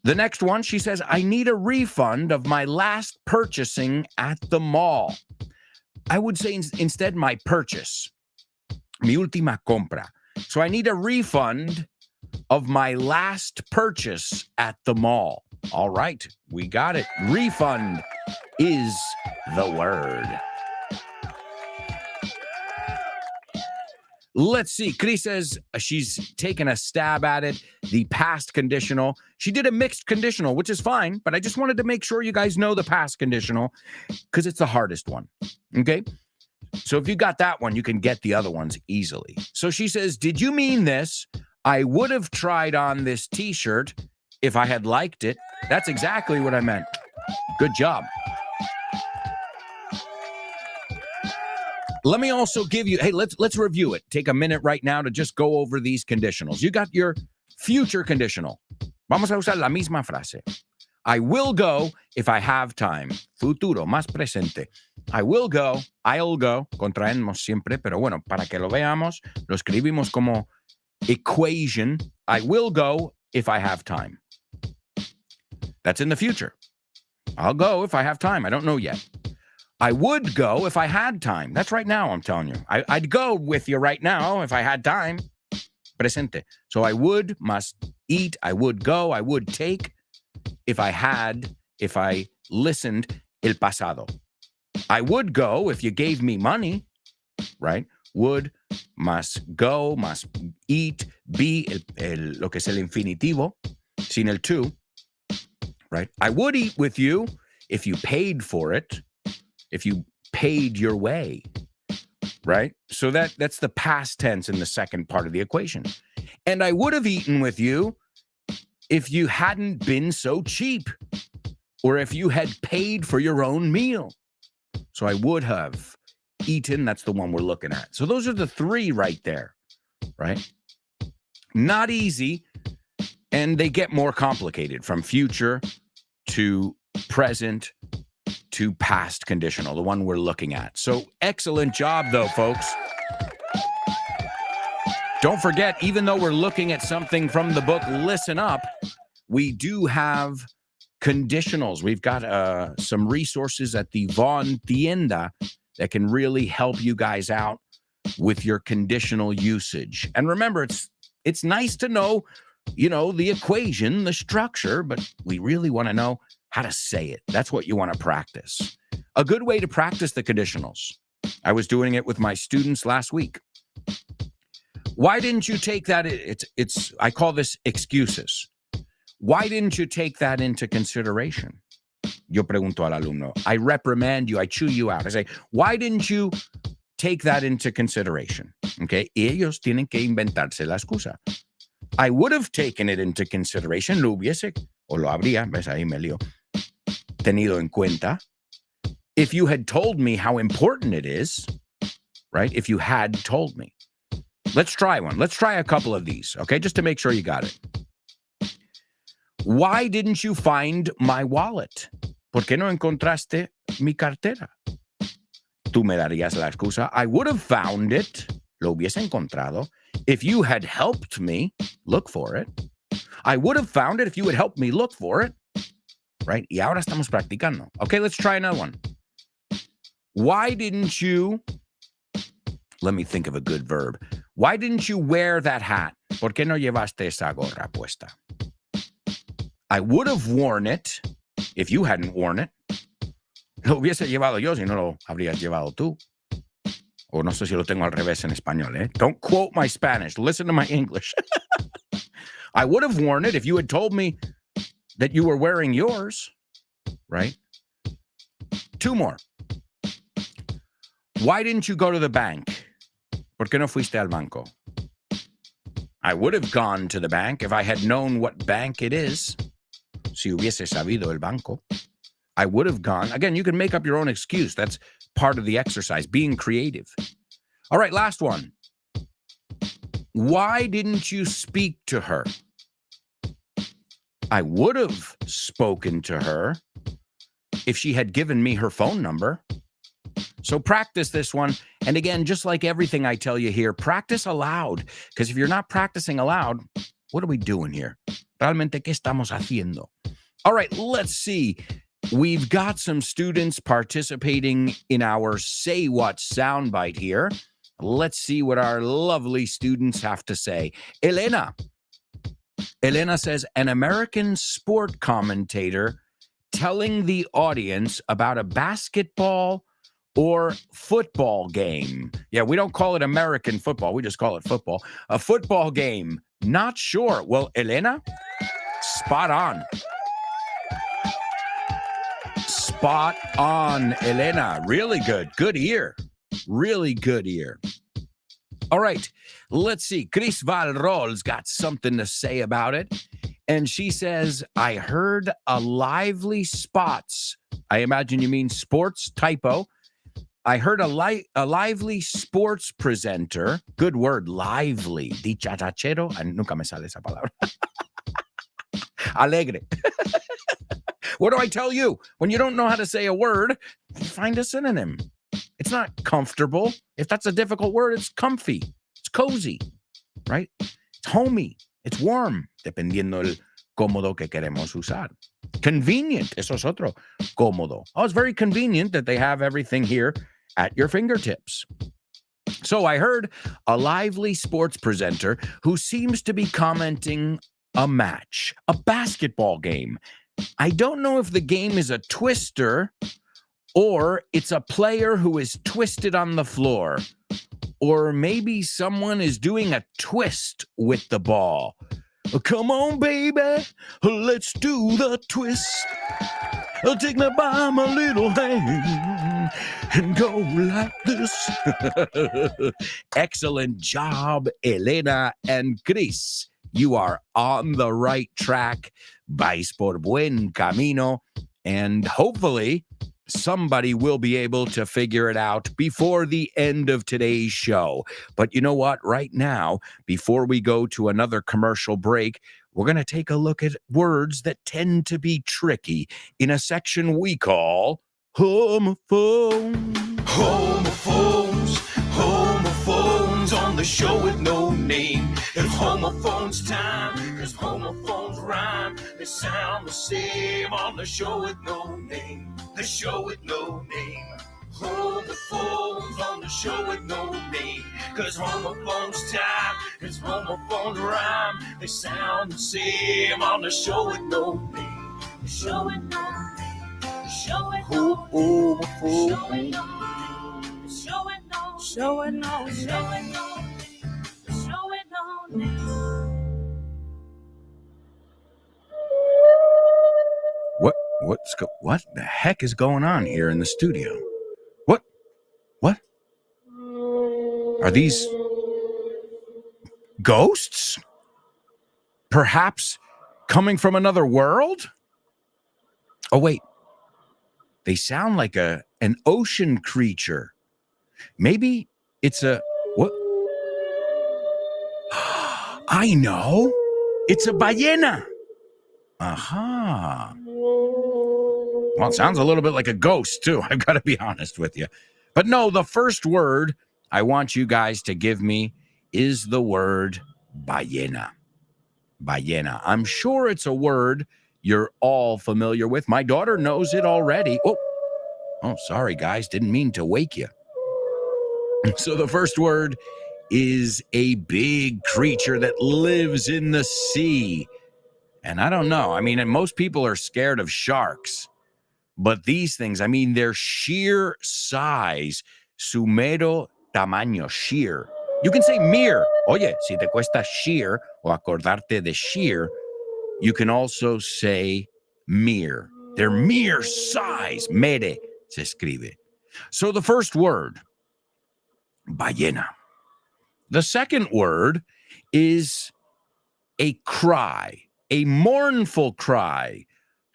The next one, she says, I need a refund of my last purchasing at the mall. I would say instead my purchase. Mi última compra. So I need a refund of my last purchase at the mall. All right, we got it. Refund is the word. Let's see. Chris says she's taken a stab at it. The past conditional. She did a mixed conditional, which is fine, but I just wanted to make sure you guys know the past conditional because it's the hardest one. Okay? So if you got that one, you can get the other ones easily. So she says, did you mean this? I would have tried on this t-shirt if I had liked it. That's exactly what I meant. Good job. Let me also give you, hey, let's review it. Take a minute right now to just go over these conditionals. You got your future conditional. Vamos a usar la misma frase. I will go if I have time. Futuro, más presente. I will go, I'll go. Contraemos siempre, pero bueno, para que lo veamos, lo escribimos como equation. I will go if I have time. That's in the future. I'll go if I have time. I don't know yet. I would go if I had time. That's right now, I'm telling you. I'd go with you right now if I had time. Presente. So I would, must eat. I would go. I would take. If I listened, el pasado. I would go if you gave me money, right? Would, must go, must eat, be, lo que es el infinitivo, sin el to, right? I would eat with you if you paid for it, if you paid your way, right? So that's the past tense in the second part of the equation. And I would have eaten with you if you hadn't been so cheap, or if you had paid for your own meal. So I would have eaten. That's the one we're looking at. So those are the three right there, right? Not easy, and they get more complicated from future to present to past conditional, the one we're looking at. So excellent job, though, folks. Don't forget, even though we're looking at something from the book, Listen Up, we do have conditionals. We've got some resources at the Von Tienda that can really help you guys out with your conditional usage. And remember, it's nice to know, the equation, the structure, but we really want to know how to say it. That's what you want to practice. A good way to practice the conditionals. I was doing it with my students last week. Why didn't you take that? I call this excuses. Why didn't you take that into consideration? Yo pregunto al alumno. I reprimand you. I chew you out. I say, why didn't you take that into consideration? Okay. Y ellos tienen que inventarse la excusa. I would have taken it into consideration. Lo hubiese, o lo habría, ves ahí me lío, tenido en cuenta. If you had told me how important it is, right? If you had told me. Let's try one. Let's try a couple of these, okay? Just to make sure you got it. Why didn't you find my wallet? ¿Por qué no encontraste mi cartera? Tú me darías la excusa. I would have found it, lo hubiese encontrado, if you had helped me look for it. I would have found it if you had helped me look for it, right? Y ahora estamos practicando. Okay, let's try another one. Why didn't you, let me think of a good verb. Why didn't you wear that hat? ¿Por qué no llevaste esa gorra puesta? I would have worn it if you hadn't worn it. Lo hubiese llevado yo si no lo habrías llevado tú. O no sé si lo tengo al revés en español, eh? Don't quote my Spanish. Listen to my English. I would have worn it if you had told me that you were wearing yours, right? Two more. Why didn't you go to the bank? ¿Por qué no fuiste al banco? I would have gone to the bank if I had known what bank it is. Si hubiese sabido el banco. I would have gone. Again, you can make up your own excuse. That's part of the exercise, being creative. All right, last one. Why didn't you speak to her? I would have spoken to her if she had given me her phone number. So practice this one. And again, just like everything I tell you here, practice aloud. Because if you're not practicing aloud, what are we doing here? Realmente, ¿qué estamos haciendo? All right, let's see. We've got some students participating in our Say What soundbite here. Let's see what our lovely students have to say. Elena says, an American sport commentator telling the audience about a basketball or football game. Yeah, we don't call it American football. We just call it football. A football game. Not sure. Well, Elena, spot on. Spot on, Elena. Really good. Good ear. really good here. All right, let's see. Chris Valrol's got something to say about it. And she says, I heard a lively spots. I imagine you mean sports, typo. I heard a lively sports presenter. Good word, lively. Dicharachero. Nunca me sale esa palabra. Alegre. What do I tell you? When you don't know how to say a word, find a synonym. It's not comfortable. If that's a difficult word, it's comfy. It's cozy, right? It's homey. It's warm, dependiendo el cómodo que queremos usar. Convenient. Eso es otro. Cómodo. Oh, it's very convenient that they have everything here at your fingertips. So I heard a lively sports presenter who seems to be commenting a match, a basketball game. I don't know if the game is a twister or it's a player who is twisted on the floor. Or maybe someone is doing a twist with the ball. Come on, baby, let's do the twist. Take me by my little hand and go like this. Excellent job, Elena and Chris. You are on the right track. Vais por buen camino. And hopefully somebody will be able to figure it out before the end of today's show. But you know what? Right now, before we go to another commercial break, we're going to take a look at words that tend to be tricky in a section we call Homophones. Homophones, homophones on the show with no name. It's homophones time, cause homophones rhyme. They sound the same on the show with no name. The show with no name. Homophones on the show with no name. Cause homophones time, cause homophones rhyme. They sound the same on the show with no name. The show with no name. The show with no name. The show with no name. The show with no name. Show with no name. Show with no name. The show with no name. What the heck is going on here in the studio? What? Are these ghosts? Perhaps coming from another world? Oh, wait. They sound like an ocean creature. Maybe it's a... What? I know. It's a ballena. Aha. Well, it sounds a little bit like a ghost, too. I've got to be honest with you. But no, the first word I want you guys to give me is the word ballena. Ballena. I'm sure it's a word you're all familiar with. My daughter knows it already. Oh, sorry, guys. Didn't mean to wake you. So the first word is a big creature that lives in the sea. And I don't know. I mean, most people are scared of sharks. But these things, I mean, their sheer size, su mero tamaño, sheer. You can say mere. Oye, si te cuesta sheer o acordarte de sheer, you can also say mere. Their mere size, mere, se escribe. So the first word, ballena. The second word is a cry, a mournful cry,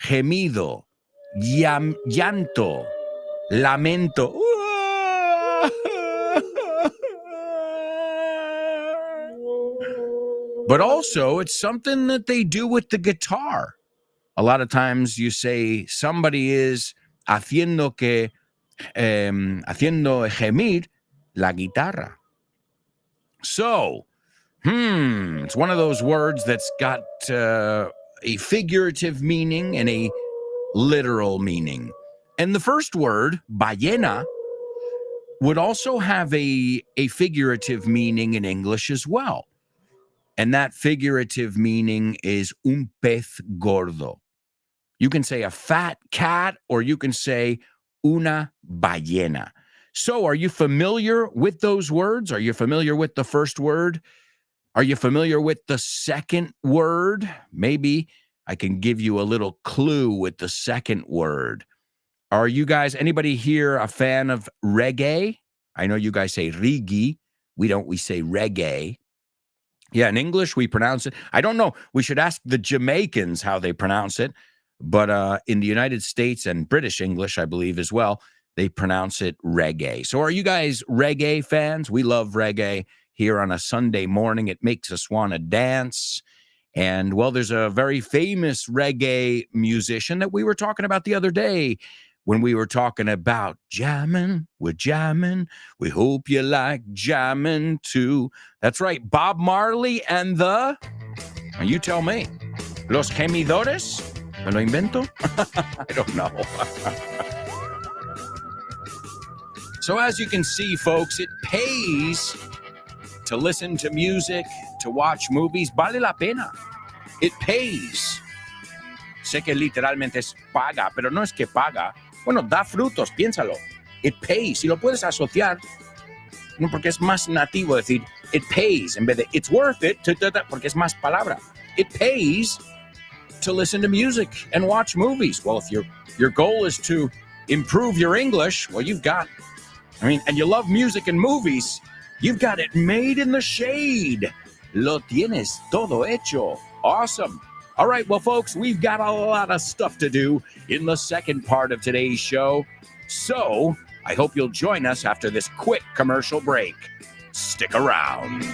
gemido. Llanto, lamento. But also, it's something that they do with the guitar. A lot of times you say somebody is haciendo gemir la guitarra. So, it's one of those words that's got a figurative meaning and a literal meaning. And the first word, ballena, would also have a figurative meaning in English as well. And that figurative meaning is un pez gordo. You can say a fat cat, or you can say una ballena. So are you familiar with those words? Are you familiar with the first word? Are you familiar with the second word? Maybe I can give you a little clue with the second word. Are you guys, anybody here a fan of reggae? I know you guys say rigi. We don't. We say reggae. Yeah, in English, we pronounce it. I don't know. We should ask the Jamaicans how they pronounce it. But in the United States and British English, I believe as well, they pronounce it reggae. So are you guys reggae fans? We love reggae here on a Sunday morning. It makes us want to dance. And, well, there's a very famous reggae musician that we were talking about the other day when we were talking about jamming. We're jamming. We hope you like jamming too. That's right, Bob Marley and the... Now you tell me. Los Gemidores? ¿Me lo invento? I don't know. So as you can see, folks, it pays to listen to music, to watch movies. Vale la pena. It pays. Sé que literalmente es paga, pero no es que paga. Bueno, da frutos, piénsalo. It pays. Si lo puedes asociar, no, porque es más nativo decir it pays en vez de it's worth it, porque es más palabra. It pays to listen to music and watch movies. Well, if your goal is to improve your English, well, and you love music and movies, you've got it made in the shade. Lo tienes todo hecho. Awesome. All right, well, folks, we've got a lot of stuff to do in the second part of today's show. So I hope you'll join us after this quick commercial break. Stick around.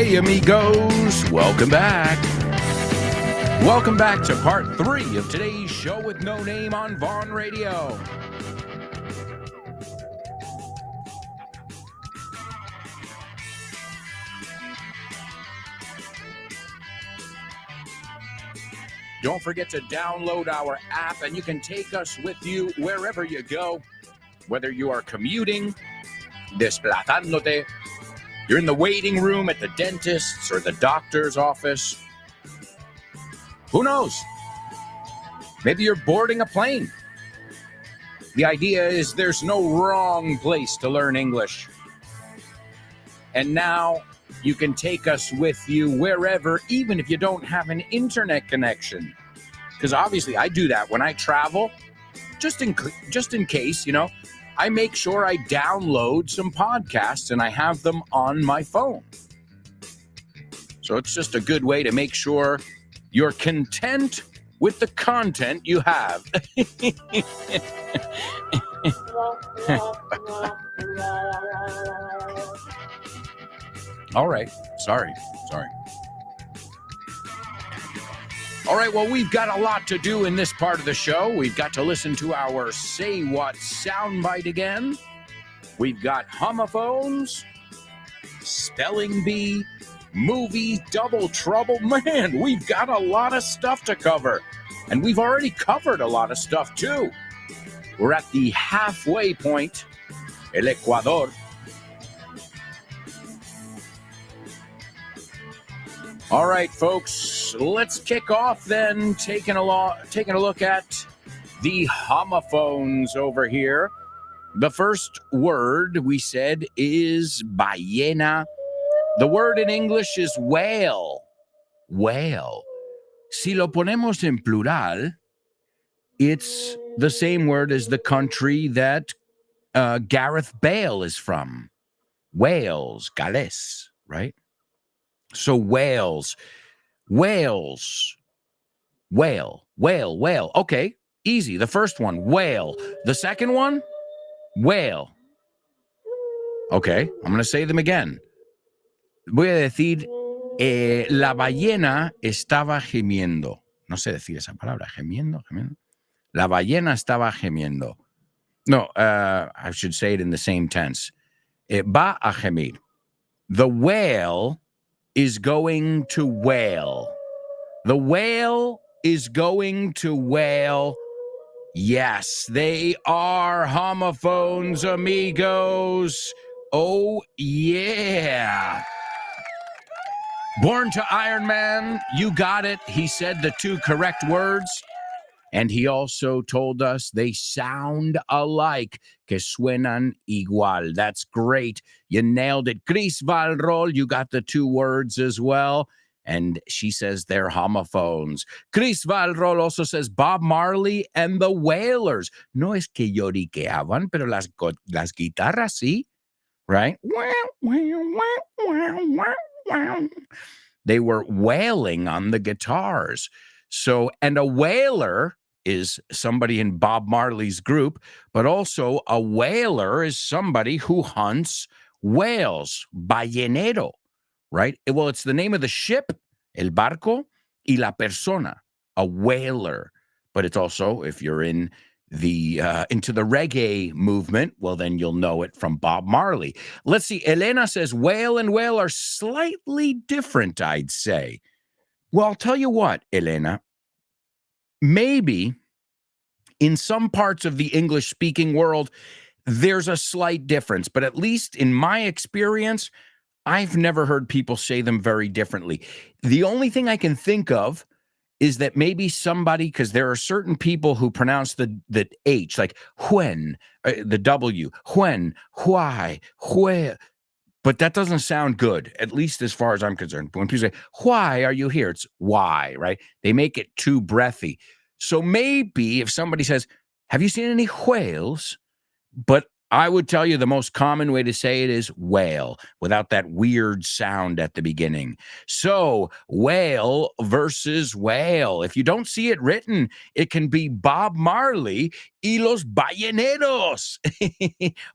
Hey, amigos, welcome back. Welcome back to part 3 of today's show with no name on Vaughn Radio. Don't forget to download our app, and you can take us with you wherever you go. Whether you are commuting, desplazándote, you're in the waiting room at the dentist's or the doctor's office. Who knows? Maybe you're boarding a plane. The idea is there's no wrong place to learn English. And now you can take us with you wherever, even if you don't have an internet connection. Because obviously I do that when I travel, just in case, you know, I make sure I download some podcasts and I have them on my phone. So it's just a good way to make sure you're content with the content you have. All right. Sorry. All right, well, we've got a lot to do in this part of the show. We've got to listen to our Say What soundbite again. We've got homophones, spelling bee, movies, double trouble. Man, we've got a lot of stuff to cover. And we've already covered a lot of stuff, too. We're at the halfway point, El Ecuador. All right, folks, let's kick off then, taking a look at the homophones over here. The first word we said is ballena. The word in English is whale. Whale. Si lo ponemos en plural, it's the same word as the country that Gareth Bale is from. Wales, Gales, right? So whales, whale. Okay, easy. The first one, whale. The second one, whale. Okay, I'm going to say them again. Voy a decir, la ballena estaba gemiendo. No sé decir esa palabra, gemiendo. La ballena estaba gemiendo. No, I should say it in the same tense. Va a gemir. The whale is going to whale. The whale is going to whale. Yes, they are homophones, amigos. Oh, yeah. Born to Iron Man, you got it. He said the 2 correct words. And he also told us they sound alike, que suenan igual. That's great. You nailed it. Chris Valrol, you got the 2 words as well. And she says they're homophones. Chris Valrol also says Bob Marley and the Wailers. No es que lloriqueaban, pero las guitarras sí, right? They were wailing on the guitars. So, and a whaler is somebody in Bob Marley's group, but also a whaler is somebody who hunts whales, ballenero, right? Well, it's the name of the ship, el barco, y la persona, a whaler. But it's also, if you're in the into the reggae movement, well, then you'll know it from Bob Marley. Let's see. Elena says whale and whale are slightly different, I'd say. Well, I'll tell you what, Elena, maybe in some parts of the English-speaking world, there's a slight difference, but at least in my experience, I've never heard people say them very differently. The only thing I can think of is that maybe somebody, because there are certain people who pronounce the H, like when, the W, when, why, where, but that doesn't sound good, at least as far as I'm concerned. When people say, why are you here? It's why, right? They make it too breathy. So maybe if somebody says, have you seen any whales? But I would tell you the most common way to say it is whale without that weird sound at the beginning. So, whale versus whale. If you don't see it written, it can be Bob Marley y los balleneros.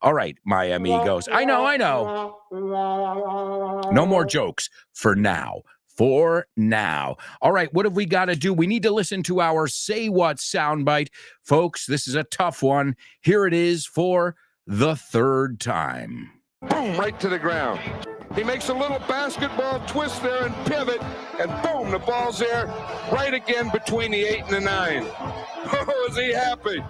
All right, my amigos. I know. No more jokes for now. For now. All right, what have we got to do? We need to listen to our Say What soundbite. Folks, this is a tough one. Here it is for the third time. Boom, right to the ground. He makes a little basketball twist there and pivot, and boom, the ball's there right again between the 8 and the 9. Oh, is he happy?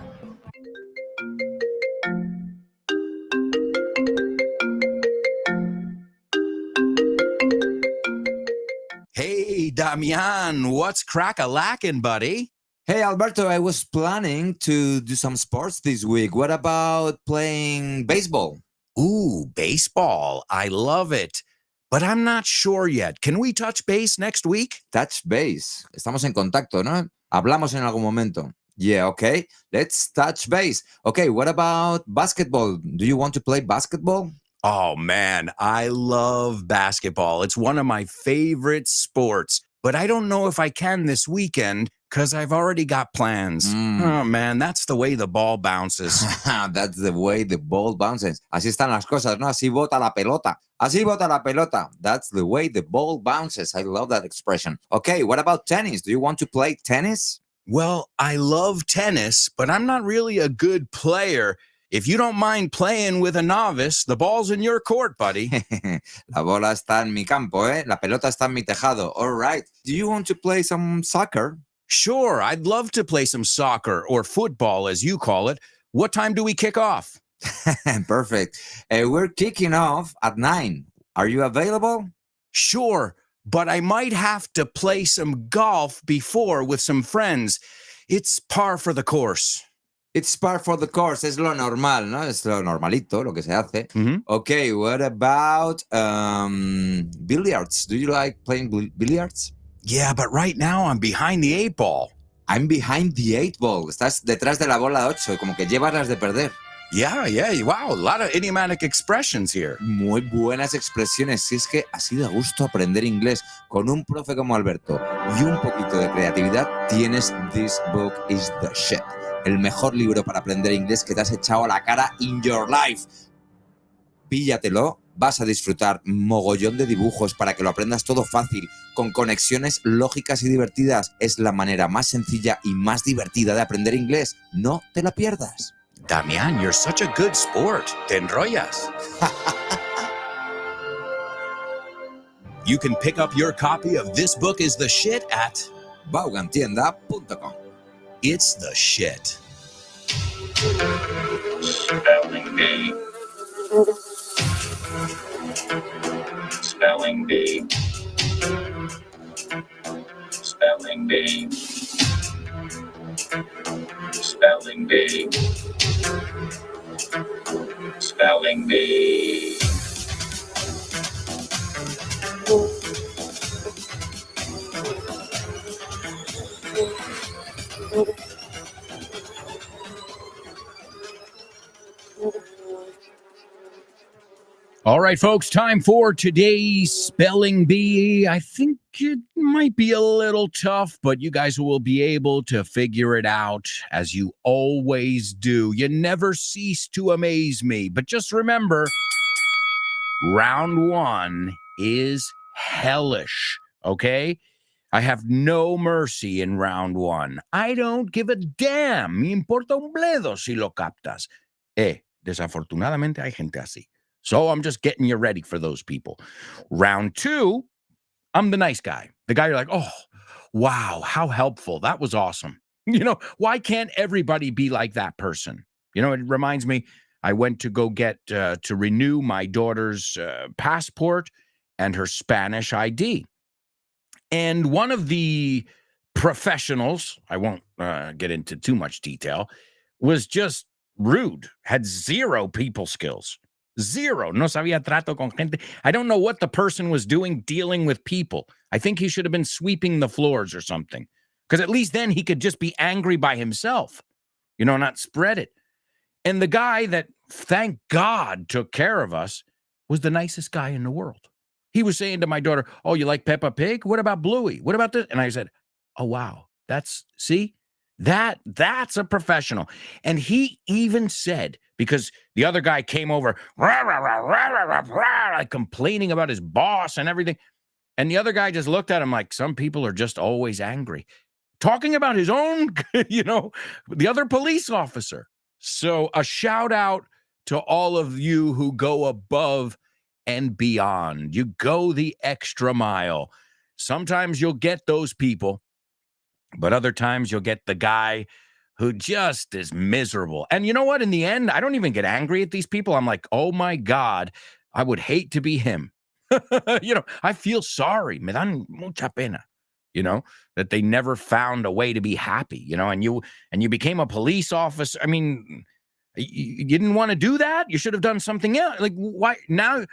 Hey, Damian, what's crack-a-lackin', buddy? Hey, Alberto, I was planning to do some sports this week. What about playing baseball? Ooh, baseball. I love it. But I'm not sure yet. Can we touch base next week? Touch base. Estamos en contacto, ¿no? Hablamos en algún momento. Yeah, okay. Let's touch base. Okay, what about basketball? Do you want to play basketball? Oh, man, I love basketball. It's one of my favorite sports. But I don't know if I can this weekend because I've already got plans. Oh, man, that's the way the ball bounces. That's the way the ball bounces. Así están las cosas, ¿no? Así bota la pelota. Así bota la pelota. That's the way the ball bounces. I love that expression. Okay, what about tennis? Do you want to play tennis? Well, I love tennis, but I'm not really a good player. If you don't mind playing with a novice, the ball's in your court, buddy. La bola está en mi campo, ¿eh? La pelota está en mi tejado. All right. Do you want to play some soccer? Sure, I'd love to play some soccer or football, as you call it. What time do we kick off? Perfect. We're kicking off at 9. Are you available? Sure, but I might have to play some golf before with some friends. It's par for the course. It's par for the course. Es lo normal, ¿no? Es lo normalito, lo que se hace. Okay, what about billiards? Do you like playing billiards? Yeah, but right now I'm behind the 8 ball. I'm behind the 8 ball. Estás detrás de la bola 8, como que llevas las de perder. Yeah. Wow, a lot of idiomatic expressions here. Muy buenas expresiones. Si es que así da gusto aprender inglés con un profe como Alberto y un poquito de creatividad, tienes This Book is the Shit. El mejor libro para aprender inglés que te has echado a la cara in your life. Píllatelo, vas a disfrutar mogollón de dibujos para que lo aprendas todo fácil, con conexiones lógicas y divertidas. Es la manera más sencilla y más divertida de aprender inglés. No te la pierdas. Damian, you're such a good sport. Te enrollas. You can pick up your copy of This Book is the Shit at Vaughantienda.com. It's the shit. Spelling bee. Spelling bee. Spelling bee. Spelling bee. Spelling bee. All right, folks, time for today's spelling bee. I think it might be a little tough, but you guys will be able to figure it out as you always do. You never cease to amaze me. But just remember, round 1 is hellish, okay? I have no mercy in round 1. I don't give a damn. Me importa un bledo si lo captas. Desafortunadamente hay gente así. So I'm just getting you ready for those people. Round 2, I'm the nice guy. The guy you're like, oh, wow, how helpful. That was awesome. You know, why can't everybody be like that person? You know, it reminds me, I went to go get to renew my daughter's passport and her Spanish ID. And one of the professionals, I won't get into too much detail, was just rude, had zero people skills. Zero. No sabía trato con gente. I don't know what the person was doing dealing with people. I think he should have been sweeping the floors or something. Because at least then he could just be angry by himself, you know, not spread it. And the guy that thank God, took care of us, was the nicest guy in the world. He was saying to my daughter, "Oh, you like Peppa Pig? What about Bluey? What about this?" And I said, "Oh, wow. That's a professional." And he even said, because the other guy came over, rah, rah, rah, rah, rah, rah, rah, like complaining about his boss and everything. And the other guy just looked at him like, some people are just always angry, talking about his own, the other police officer. So a shout out to all of you who go above and beyond. You go the extra mile. Sometimes you'll get those people, but other times you'll get the guy who just is miserable. And you know what? In the end, I don't even get angry at these people. I'm like, oh my God, I would hate to be him. I feel sorry. Me dan mucha pena, that they never found a way to be happy, and you became a police officer. I mean, you didn't want to do that. You should have done something else. Like, why now?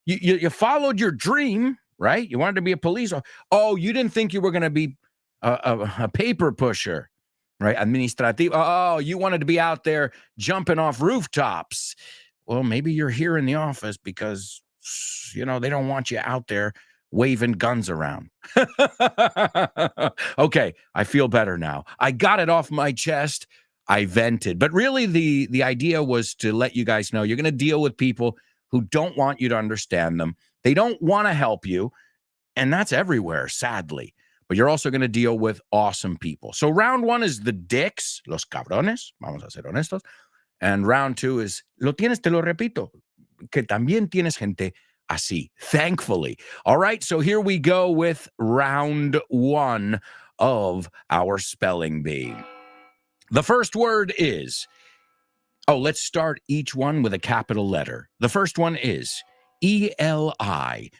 You followed your dream, right? You wanted to be a police officer. Oh, you didn't think you were going to be a paper pusher, right? Administrativo. Oh, you wanted to be out there jumping off rooftops. Well, maybe you're here in the office because, they don't want you out there waving guns around. Okay, I feel better now. I got it off my chest. I vented. But really, the idea was to let you guys know you're going to deal with people who don't want you to understand them. They don't want to help you. And that's everywhere, sadly. But you're also going to deal with awesome people. So round one is the dicks, los cabrones, vamos a ser honestos. And round two is, lo tienes, te lo repito, que también tienes gente así, thankfully. All right, so here we go with round one of our spelling bee. The first word is, let's start each one with a capital letter. The first one is ELIZABETH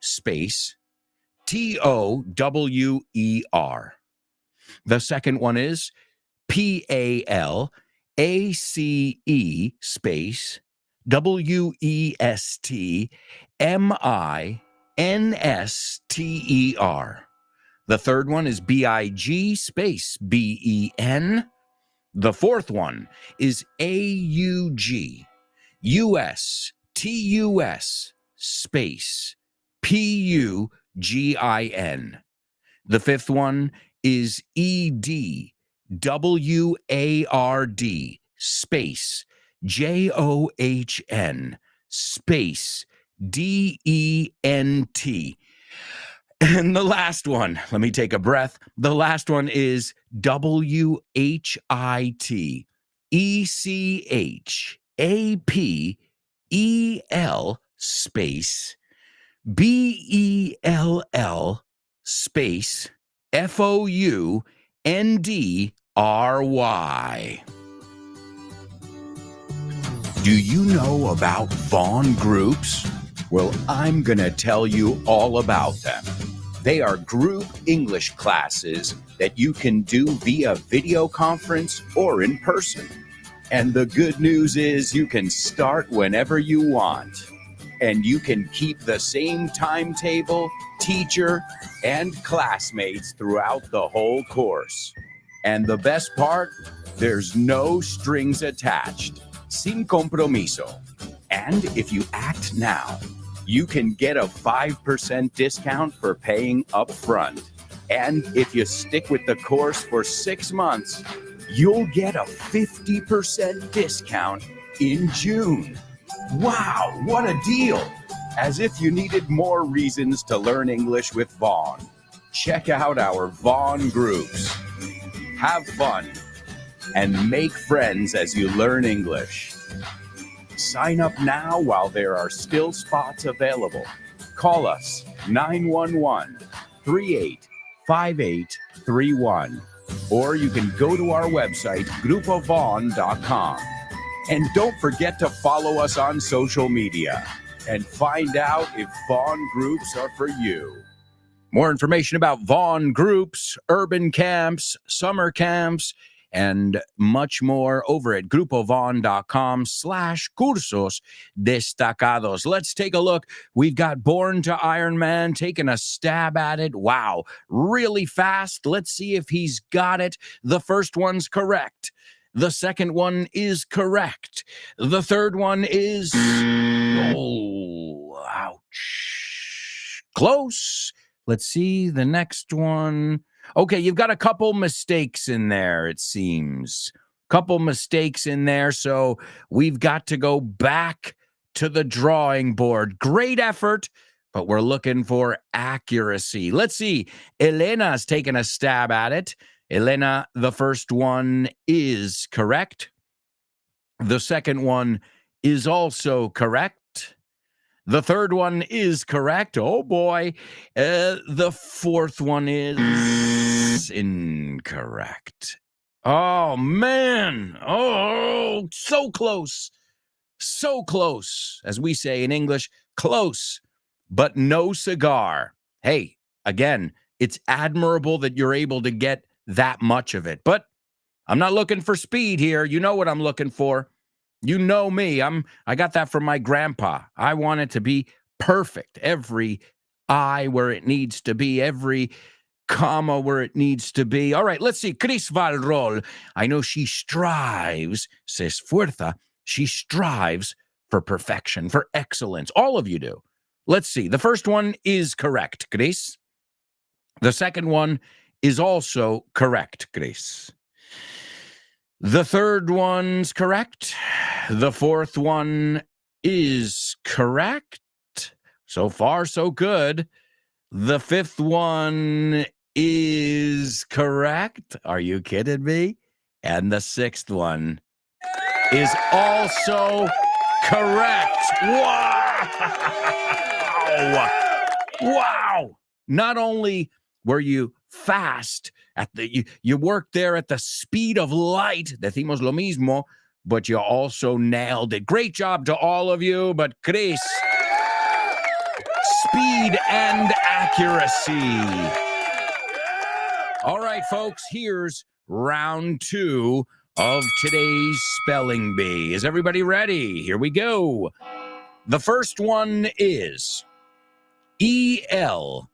space TOWER. The second one is PALACE space WESTMINSTER. The third one is BIG space BEN. The fourth one is AUG USTUS space PUGIN. The fifth one is EDWARD space JOHN space DENT. And the last one, let me take a breath. The last one is WHITECHAPEL space BELL space FOUNDRY. Do you know about Vaughn groups? Well, I'm going to tell you all about them. They are group English classes that you can do via video conference or in person. And the good news is you can start whenever you want. And you can keep the same timetable, teacher, and classmates throughout the whole course. And the best part, there's no strings attached. Sin compromiso. And if you act now, you can get a 5% discount for paying up front. And if you stick with the course for 6 months, you'll get a 50% discount in June. Wow, what a deal! As if you needed more reasons to learn English with Vaughn. Check out our Vaughn groups. Have fun and make friends as you learn English. Sign up now while there are still spots available. Call us 911-385831. Or you can go to our website, grupovaughn.com. And don't forget to follow us on social media and find out if Vaughn groups are for you. More information about Vaughn groups, urban camps, summer camps, and much more over at grupovaughn.com/cursos destacados. Let's take a look. We've got Born to Iron Man taking a stab at it. Wow, really fast. Let's see if he's got it. The first one's correct. The second one is correct. The third one is... Oh, ouch. Close. Let's see the next one. Okay, you've got a couple mistakes in there, it seems. Couple mistakes in there, so we've got to go back to the drawing board. Great effort, but we're looking for accuracy. Let's see. Elena's taking a stab at it. Elena, the first one is correct. The second one is also correct. The third one is correct. Oh, boy. The fourth one is incorrect. Oh, man. Oh, so close. So close. As we say in English, close, but no cigar. Hey, again, it's admirable that you're able to get that much of it. But I'm not looking for speed here. You know what I'm looking for. You know me. I got that from my grandpa. I want it to be perfect. Every I where it needs to be, every comma where it needs to be. All right, let's see. Chris Valrol. I know she strives, se esfuerza. She strives for perfection, for excellence. All of you do. Let's see. The first one is correct, Chris. The second one is also correct, Chris. The third one's correct. The fourth one is correct. So far, so good. The fifth one is correct. Are you kidding me? And the sixth one is also correct. Wow! Wow! Not only were you fast at you worked there at the speed of light, decimos lo mismo, but you also nailed it. Great job to all of you, but Chris, speed and accuracy. All right, folks, here's round 2 of today's Spelling Bee. Is everybody ready? Here we go. The first one is ELIZABETH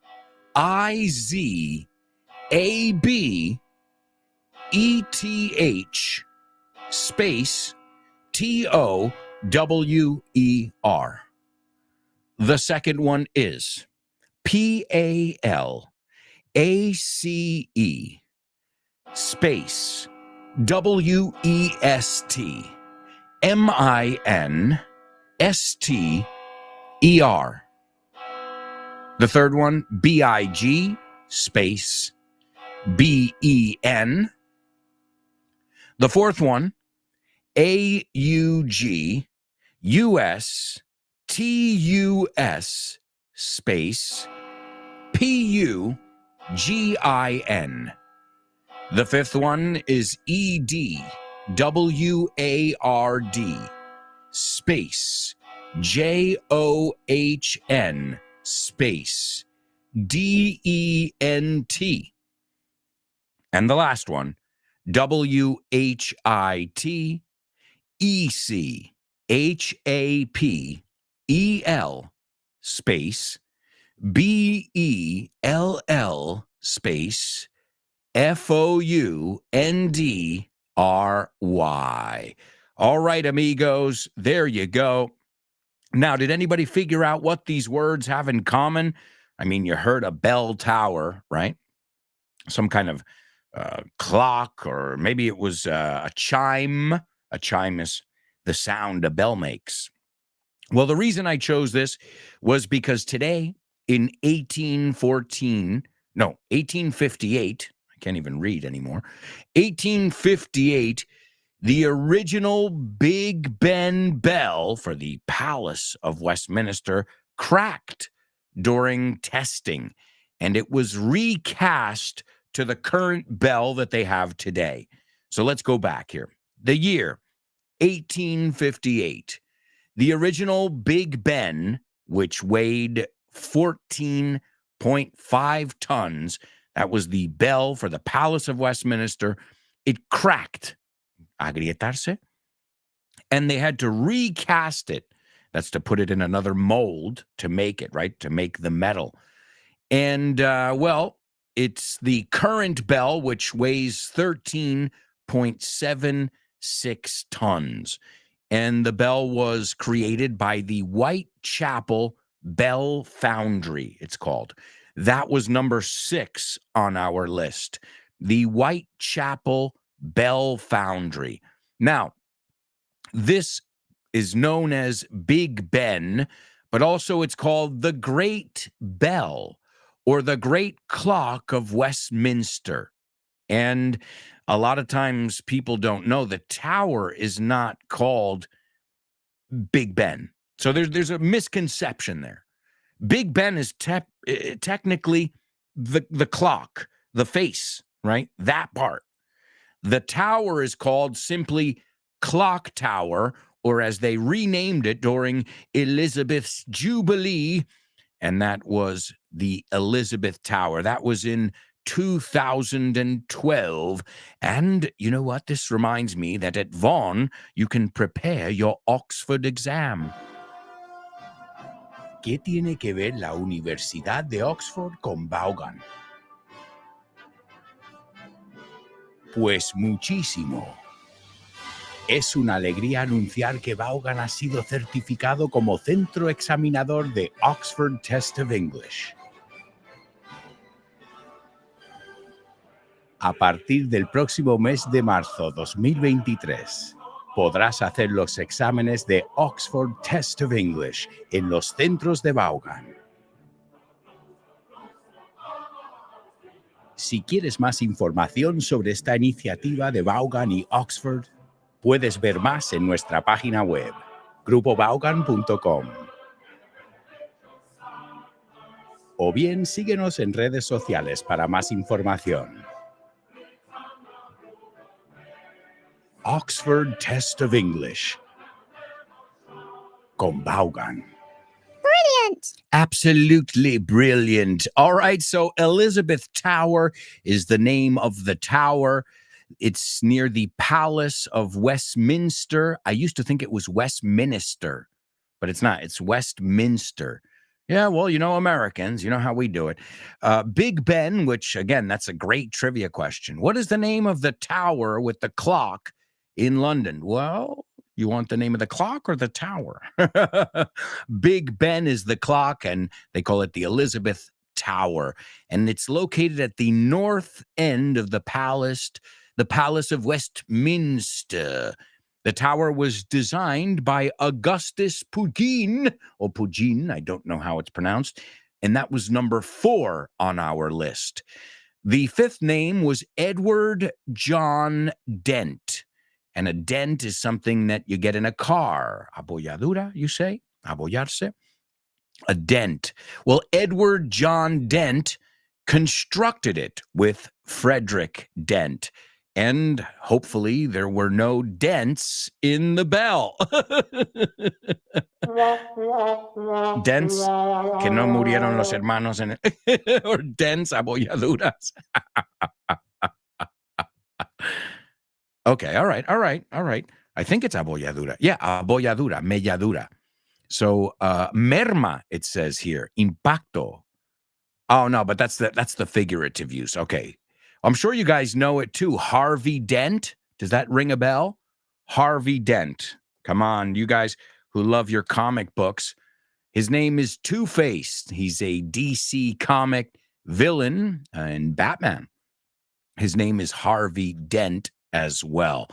space TOWER. The second one is PALACE space WESTMINSTER. The third one, BIG space BEN. The fourth one, AUG USTUS space PUGIN. The fifth one is EDWARD space JOHN space DENT. And the last one, WHITECHAPEL space BELL space FOUNDRY. All right, amigos, there you go. Now, did anybody figure out what these words have in common? I mean, you heard a bell tower, right? Some kind of clock, or maybe it was a chime. A chime is the sound a bell makes. Well, the reason I chose this was because today in 1858, I can't even read anymore, 1858, the original Big Ben bell for the Palace of Westminster cracked during testing, and it was recast to the current bell that they have today. So let's go back here. The year, 1858. The original Big Ben, which weighed 14.5 tons, that was the bell for the Palace of Westminster, it cracked, agrietarse, and they had to recast it. That's to put it in another mold to make it, right? To make the metal. And, well, it's the current bell, which weighs 13.7 6 tons. And the bell was created by the Whitechapel Bell Foundry, it's called. That was number 6 on our list. The Whitechapel Bell Foundry. Now, this is known as Big Ben, but also it's called the Great Bell or the Great Clock of Westminster. And a lot of times people don't know the tower is not called Big Ben. So there's a misconception there. Big Ben is technically the clock, the face, right? That part. The tower is called simply Clock Tower, or as they renamed it during Elizabeth's Jubilee, and that was the Elizabeth Tower. That was in 2012. And you know what? This reminds me that at Vaughan, you can prepare your Oxford exam. ¿Qué tiene que ver la Universidad de Oxford con Vaughan? Pues muchísimo. Es una alegría anunciar que Vaughan ha sido certificado como centro examinador de Oxford Test of English. A partir del próximo mes de marzo 2023, podrás hacer los exámenes de Oxford Test of English en los centros de Vaughan. Si quieres más información sobre esta iniciativa de Vaughan y Oxford, puedes ver más en nuestra página web, grupovaughan.com. O bien síguenos en redes sociales para más información. Oxford Test of English con Vaughan. Brilliant. Absolutely brilliant. All right, so Elizabeth Tower is the name of the tower. It's near the Palace of Westminster. I used to think it was Westminster, but it's not. It's Westminster. Yeah, well, you know, Americans, you know how we do it. Big Ben, which, again, that's a great trivia question. What is the name of the tower with the clock in London? Well, you want the name of the clock or the tower? Big Ben is the clock, and they call it the Elizabeth Tower. And it's located at the north end of the Palace of Westminster. The tower was designed by Augustus Pugin, or Pugin, I don't know how it's pronounced, and that was number 4 on our list. The 5th name was Edward John Dent, and a dent is something that you get in a car. Abolladura, you say? Abollarse? A dent. Well, Edward John Dent constructed it with Frederick Dent. And hopefully there were no dents in the bell. Dents que no murieron los hermanos en or dents abolladuras. Okay, all right. I think it's abolladura. Yeah, abolladura, melladura. So merma, it says here, impacto. Oh no, but that's the figurative use. Okay. I'm sure you guys know it too. Harvey Dent. Does that ring a bell? Harvey Dent. Come on, you guys who love your comic books. His name is Two-Face. He's a DC comic villain in Batman. His name is Harvey Dent as well.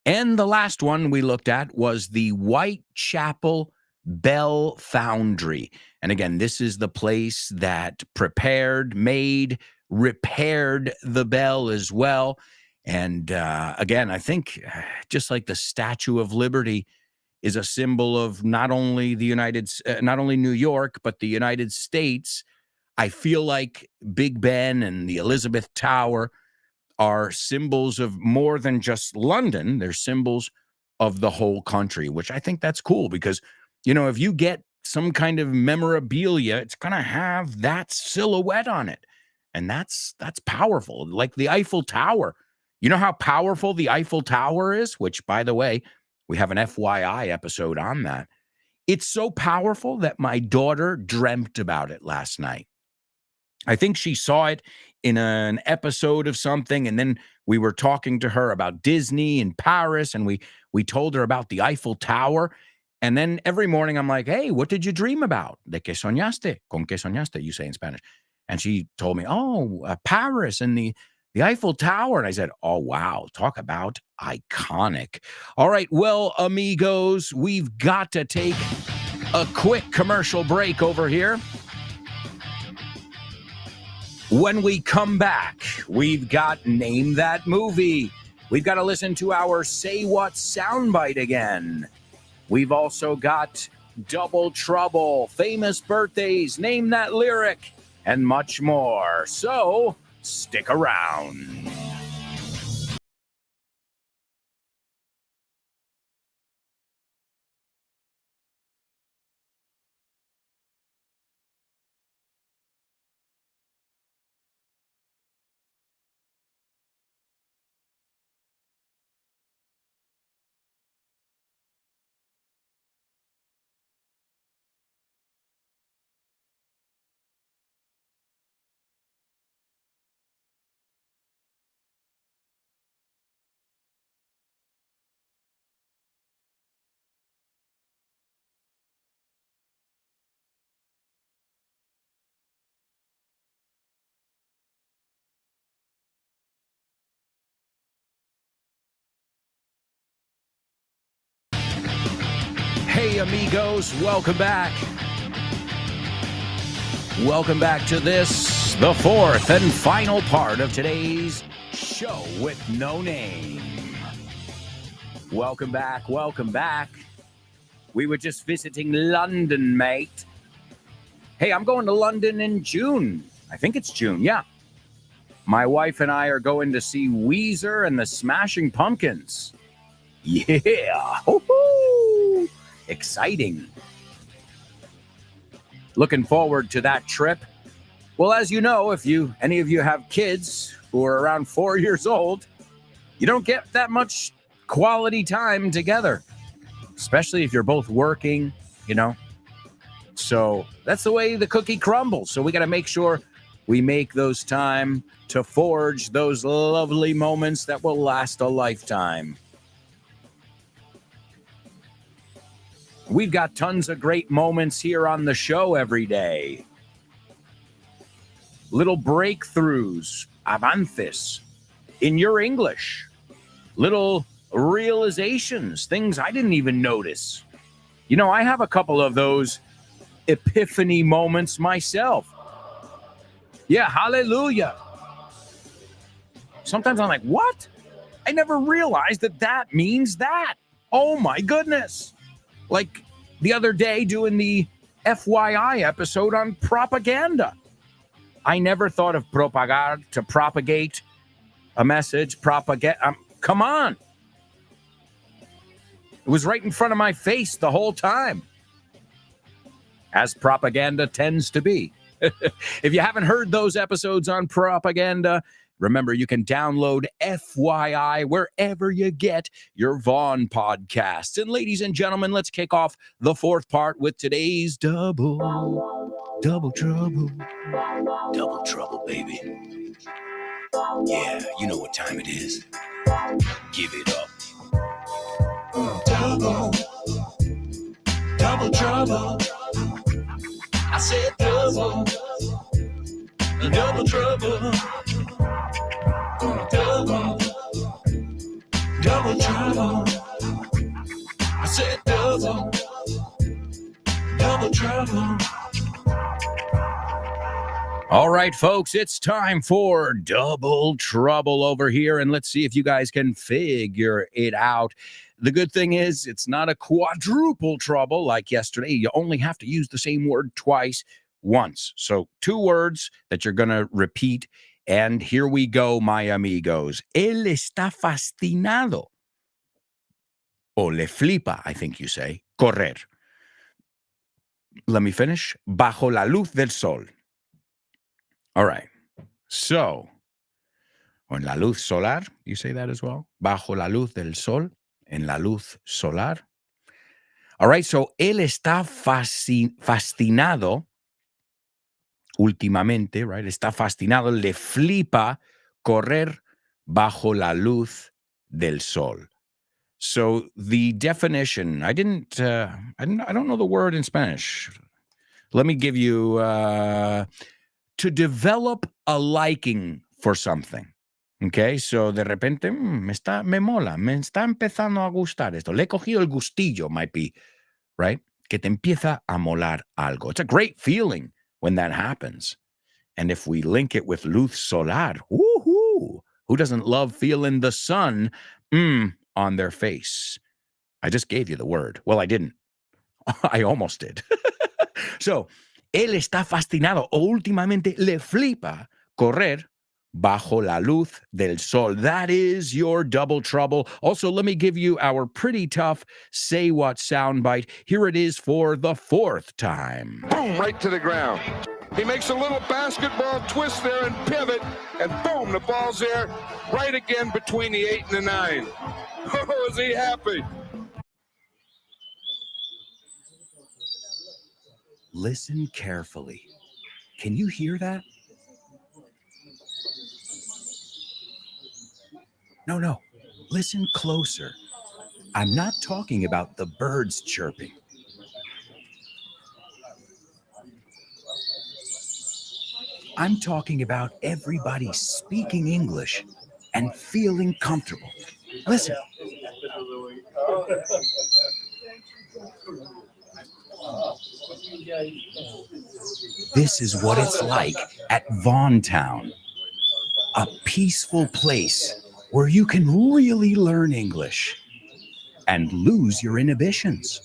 And the last one we looked at was the Whitechapel Bell Foundry. And again, this is the place that prepared, made, repaired the bell as well. And again, I think just like the Statue of Liberty is a symbol of not only New York, but the United States, I feel like Big Ben and the Elizabeth Tower are symbols of more than just London. They're symbols of the whole country, which I think that's cool because, you know, if you get some kind of memorabilia, it's going to have that silhouette on it. And that's powerful. Like the Eiffel Tower. You know how powerful the Eiffel Tower is? Which, by the way, we have an FYI episode on that. It's so powerful that my daughter dreamt about it last night. I think she saw it in an episode of something, and then we were talking to her about Disney and Paris, and we told her about the Eiffel Tower. And then every morning I'm like, hey, what did you dream about? ¿De qué soñaste? ¿Con qué soñaste? You say in Spanish. And she told me, Paris and the Eiffel Tower. And I said, oh, wow, talk about iconic. All right, well, amigos, we've got to take a quick commercial break over here. When we come back, we've got Name That Movie. We've got to listen to our Say What soundbite again. We've also got Double Trouble, famous birthdays, Name That Lyric, and much more. So, stick around. Hey, amigos, welcome back. Welcome back to this, the fourth and final part of today's show with no name. Welcome back, welcome back. We were just visiting London, mate. Hey, I'm going to London in June. I think it's June, yeah. My wife and I are going to see Weezer and the Smashing Pumpkins. Yeah. Woo-hoo! Exciting. Looking forward to that trip. Well, as you know, if any of you have kids who are around 4 years old, you don't get that much quality time together, especially if you're both working, So that's the way the cookie crumbles. So we got to make sure we make those time to forge those lovely moments that will last a lifetime. We've got tons of great moments here on the show every day. Little breakthroughs, avances, in your English. Little realizations, things I didn't even notice. I have a couple of those epiphany moments myself. Yeah, hallelujah. Sometimes I'm like, what? I never realized that means that. Oh my goodness. Like the other day doing the FYI episode on propaganda. I never thought of propagar, to propagate a message, propagate. Come on. It was right in front of my face the whole time. As propaganda tends to be. If you haven't heard those episodes on propaganda, remember, you can download FYI wherever you get your Vaughn podcasts. And ladies and gentlemen, let's kick off the fourth part with today's Double Trouble. Double trouble, baby. Yeah, you know what time it is. Give it up. Double trouble. I said double trouble. Double trouble. I said double trouble. All right, folks, it's time for Double Trouble over here, and let's see if you guys can figure it out. The good thing is it's not a quadruple trouble like yesterday. You only have to use the same word twice, once. So 2 words that you're going to repeat, and here we go, my amigos. Él está fascinado. O le flipa, I think you say. Correr. Let me finish. Bajo la luz del sol. All right. So, o en la luz solar, you say that as well? Bajo la luz del sol, en la luz solar. All right, so él está fascinado últimamente, right? Está fascinado, le flipa correr bajo la luz del sol. So the definition, I don't know the word in Spanish. Let me give you, to develop a liking for something. Okay, so de repente, me mola, me está empezando a gustar esto. Le he cogido el gustillo, might be, right? Que te empieza a molar algo. It's a great feeling when that happens. And if we link it with luz solar, woohoo! Who doesn't love feeling the sun on their face? I just gave you the word. Well, I didn't. I almost did. So, él está fascinado o últimamente le flipa correr bajo la luz del sol. That is your double trouble. Also, let me give you our pretty tough say what soundbite. Here it is for the fourth time. Boom, right to the ground. He makes a little basketball twist there and pivot, and boom, the ball's there right again between the 8 and the 9. Oh, is he happy? Listen carefully. Can you hear that? No. Listen closer. I'm not talking about the birds chirping. I'm talking about everybody speaking English and feeling comfortable. Listen. This is what it's like at Vaughntown, a peaceful place where you can really learn English and lose your inhibitions.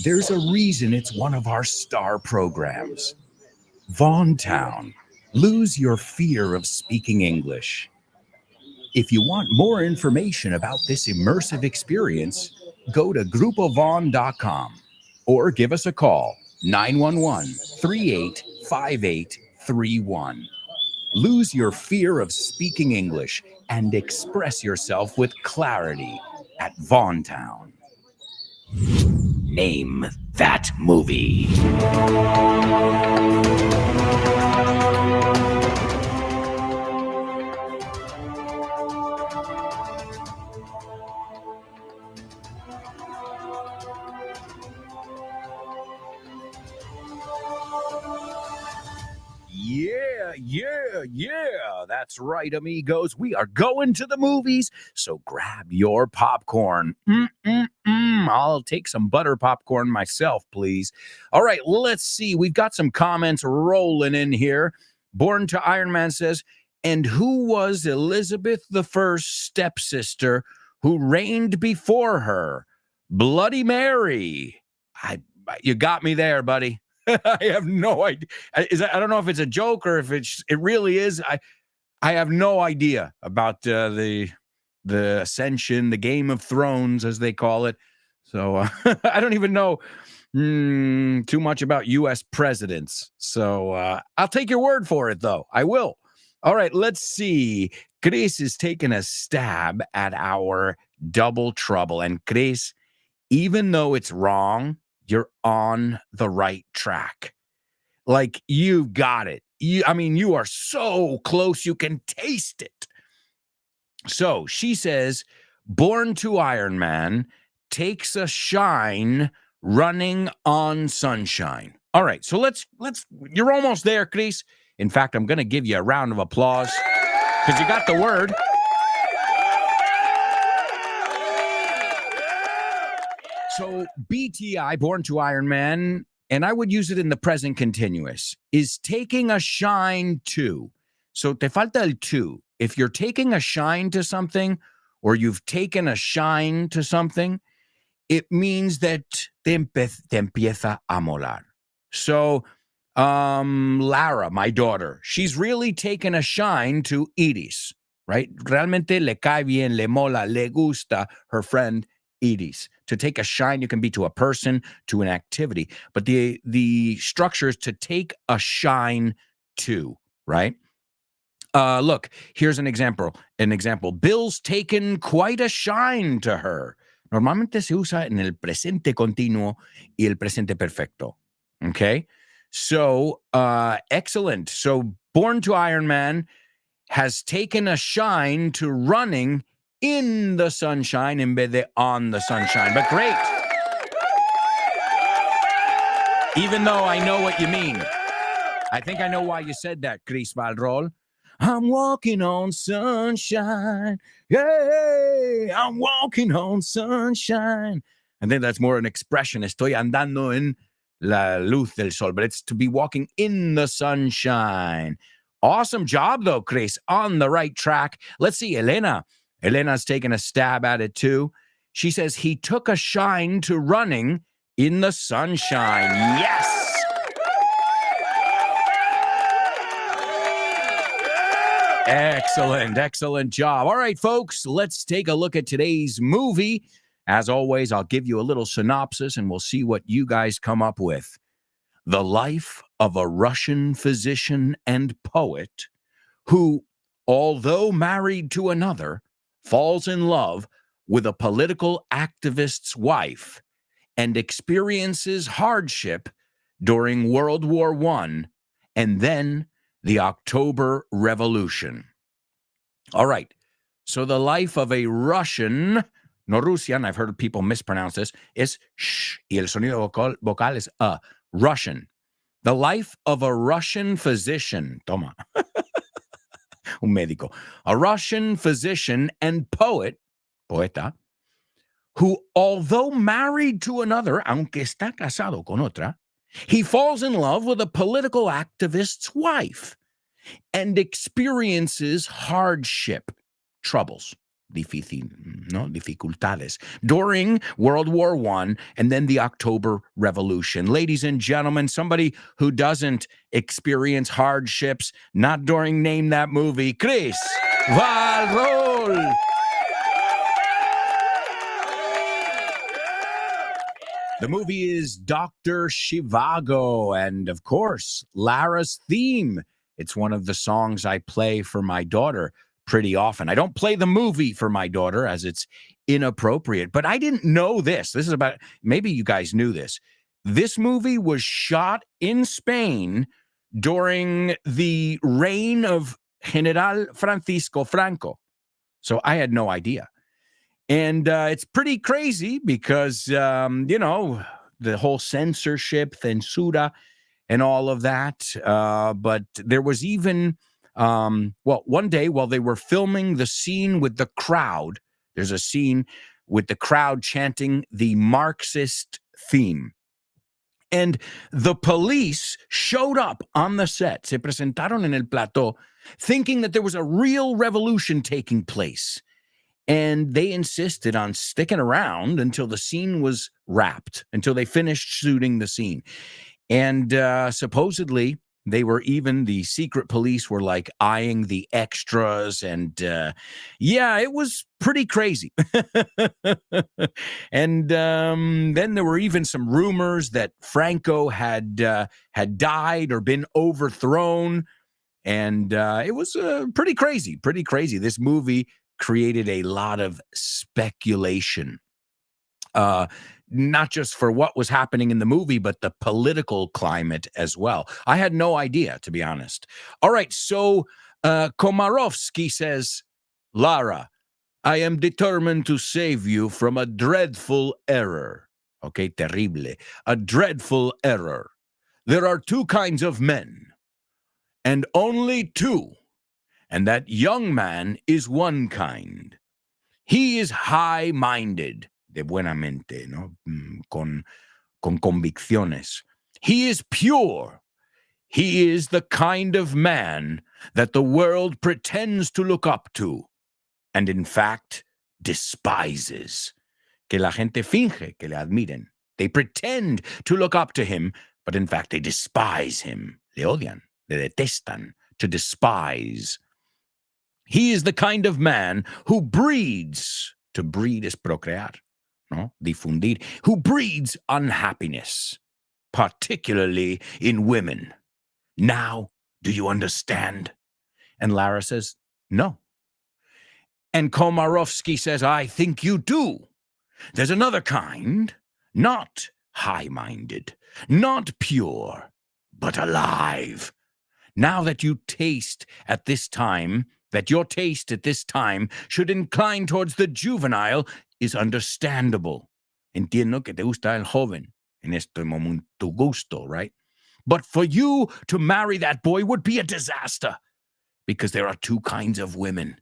There's a reason it's one of our star programs. Vaughntown, lose your fear of speaking English. If you want more information about this immersive experience, go to grupovon.com or give us a call, 911-385831. Lose your fear of speaking English and express yourself with clarity at Vaughntown. Name that movie. Yeah. That's right, amigos. We are going to the movies, so grab your popcorn. I'll take some butter popcorn myself, please. All right, let's see. We've got some comments rolling in here. Born to Iron Man says, and who was Elizabeth I's stepsister who reigned before her? Bloody Mary. You got me there, buddy. I have no idea. I don't know if it's a joke or if it really is. I have no idea about the Ascension, the Game of Thrones, as they call it. So I don't even know too much about U.S. presidents. So I'll take your word for it, though. I will. All right, let's see. Chris is taking a stab at our double trouble. And Chris, even though it's wrong, you're on the right track. Like, you've got it. You are so close, you can taste it. So she says, born to Iron Man, takes a shine running on sunshine. All right, so let's you're almost there, Chris. In fact, I'm going to give you a round of applause because you got the word. So BTI, born to Iron Man, and I would use it in the present continuous, is taking a shine to. So te falta el to. If you're taking a shine to something, or you've taken a shine to something, it means that te empieza a molar. So Lara, my daughter, she's really taken a shine to Iris, right? Realmente le cae bien, le mola, le gusta her friend Iris. To take a shine, you can be to a person, to an activity, but the structure is to take a shine to, right? Look, here's an example. Bill's taken quite a shine to her. Normalmente se usa en el presente continuo y el presente perfecto. Okay? So, excellent. So, Born to Iron Man has taken a shine to running in the sunshine en vez de on the sunshine. But great. Even though I know what you mean. I think I know why you said that, Chris Valrol. I'm walking on sunshine. Hey, I'm walking on sunshine. I think that's more an expression. Estoy andando en la luz del sol, but it's to be walking in the sunshine. Awesome job, though, Chris. On the right track. Let's see, Elena. Elena's taking a stab at it, too. She says he took a shine to running in the sunshine. Yes! Excellent, excellent job. All right, folks, let's take a look at today's movie. As always, I'll give you a little synopsis and we'll see what you guys come up with. The life of a Russian physician and poet who, although married to another, falls in love with a political activist's wife and experiences hardship during World War I and then the October Revolution. All right. So the life of a Russian, no Russian, I've heard people mispronounce this, is sh, y el sonido vocal is Russian. The life of a Russian physician, toma, un médico, a Russian physician and poeta, who, although married to another, aunque está casado con otra, he falls in love with a political activist's wife and experiences hardship, troubles, dificultades, during World War I and then the October Revolution. Ladies and gentlemen, somebody who doesn't experience hardships, not during Name That Movie, Chris Valrol. The movie is Dr. Zhivago, and of course, Lara's theme. It's one of the songs I play for my daughter pretty often. I don't play the movie for my daughter as it's inappropriate, but I didn't know this. This is about, maybe you guys knew this. This movie was shot in Spain during the reign of General Francisco Franco. So I had no idea. And it's pretty crazy because, the whole censorship, censura, and all of that. But there was even, one day while they were filming the scene with the crowd, there's a scene with the crowd chanting the Marxist theme. And the police showed up on the set, se presentaron en el plató, thinking that there was a real revolution taking place. And they insisted on sticking around until the scene was wrapped, until they finished shooting the scene. And supposedly, the secret police were like eyeing the extras. And it was pretty crazy. And then there were even some rumors that Franco had died or been overthrown. And it was pretty crazy. This movie created a lot of speculation, not just for what was happening in the movie, but the political climate as well. I had no idea, to be honest. All right, so Komarovsky says, Lara, I am determined to save you from a dreadful error. Okay, terrible. A dreadful error. There are two kinds of men, and only two. And that young man is one kind. He is high-minded, de buena mente, ¿no? Con convicciones. He is pure. He is the kind of man that the world pretends to look up to, and in fact, despises. Que la gente finge que le admiren. They pretend to look up to him, but in fact, they despise him. Le odian, le detestan, to despise. He is the kind of man who breeds, to breed is procrear, no? Difundir, who breeds unhappiness, particularly in women. Now, do you understand? And Lara says, no. And Komarovsky says, I think you do. There's another kind, not high-minded, not pure, but alive. Now that your taste at this time should incline towards the juvenile is understandable. Entiendo que te gusta el joven. En este momento gusto, right? But for you to marry that boy would be a disaster because there are two kinds of women.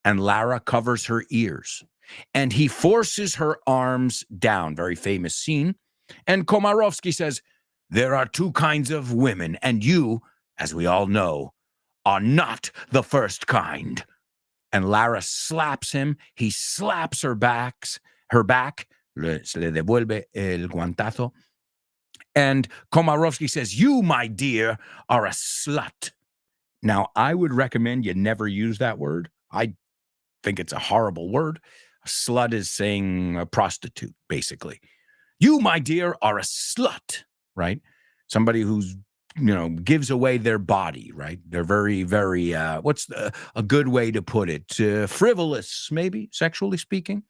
And Lara covers her ears and he forces her arms down. Very famous scene. And Komarovsky says, there are two kinds of women, and you, as we all know, are not the first kind. And Lara slaps him. He slaps her back. Se le devuelve el guantazo. And Komarovsky says, you, my dear, are a slut. Now, I would recommend you never use that word. I think it's a horrible word. A slut is saying a prostitute, basically. You, my dear, are a slut, right? Somebody who's, gives away their body, right? They're very, very, what's a good way to put it? Frivolous, maybe, sexually speaking.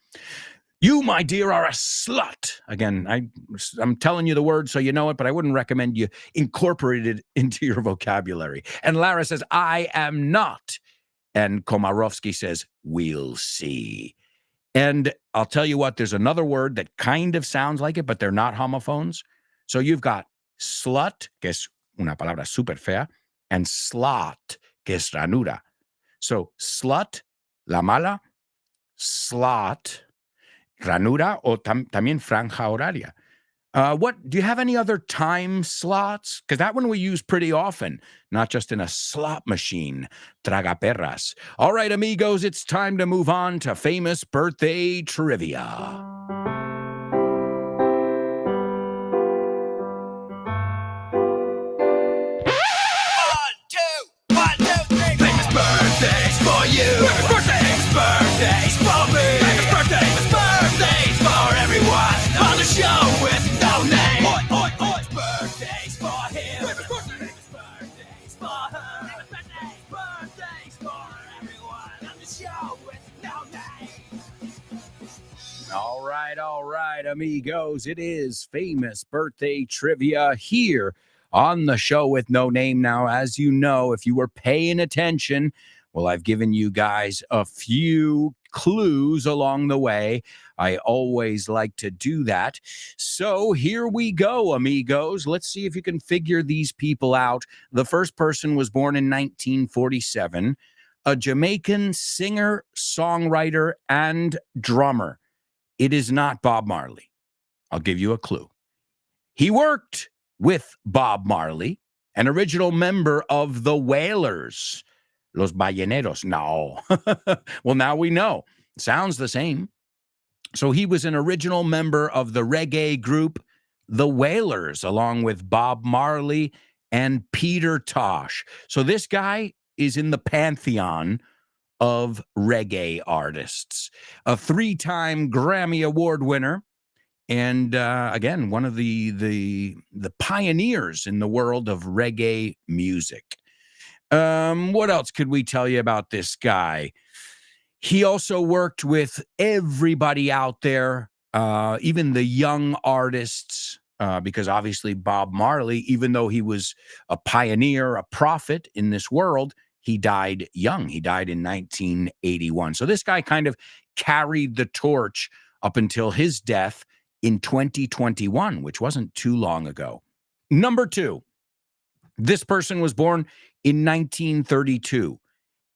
You, my dear, are a slut. Again, I'm telling you the word so you know it, but I wouldn't recommend you incorporate it into your vocabulary. And Lara says, I am not. And Komarovsky says, we'll see. And I'll tell you what, there's another word that kind of sounds like it, but they're not homophones. So you've got slut, que es una palabra super fea, and slot, que es ranura. So slut, la mala, slot, ranura, o también franja horaria. Do you have any other time slots? Because that one we use pretty often, not just in a slot machine. Tragaperras. All right, amigos, it's time to move on to famous birthday trivia. Famous birthdays for you. Famous birthdays for me. Famous birthdays for everyone on the show with no name. Birthdays for him. Famous birthdays for her. Birthdays for everyone on the show with no name. All right, amigos. It is famous birthday trivia here on the show with no name. Now, as you know, if you were paying attention, well, I've given you guys a few clues along the way. I always like to do that. So here we go, amigos. Let's see if you can figure these people out. The first person was born in 1947, a Jamaican singer, songwriter, and drummer. It is not Bob Marley. I'll give you a clue. He worked with Bob Marley, an original member of the Wailers. Los Balleneros. No. Well, now we know. Sounds the same. So he was an original member of the reggae group, the Wailers, along with Bob Marley and Peter Tosh. So this guy is in the pantheon of reggae artists. A 3-time Grammy Award winner. And again, one of the pioneers in the world of reggae music. What else could we tell you about this guy? He also worked with everybody out there, even the young artists, because obviously Bob Marley, even though he was a pioneer, a prophet in this world, he died young. He died in 1981. So this guy kind of carried the torch up until his death in 2021, which wasn't too long ago. Number 2, this person was born in 1932,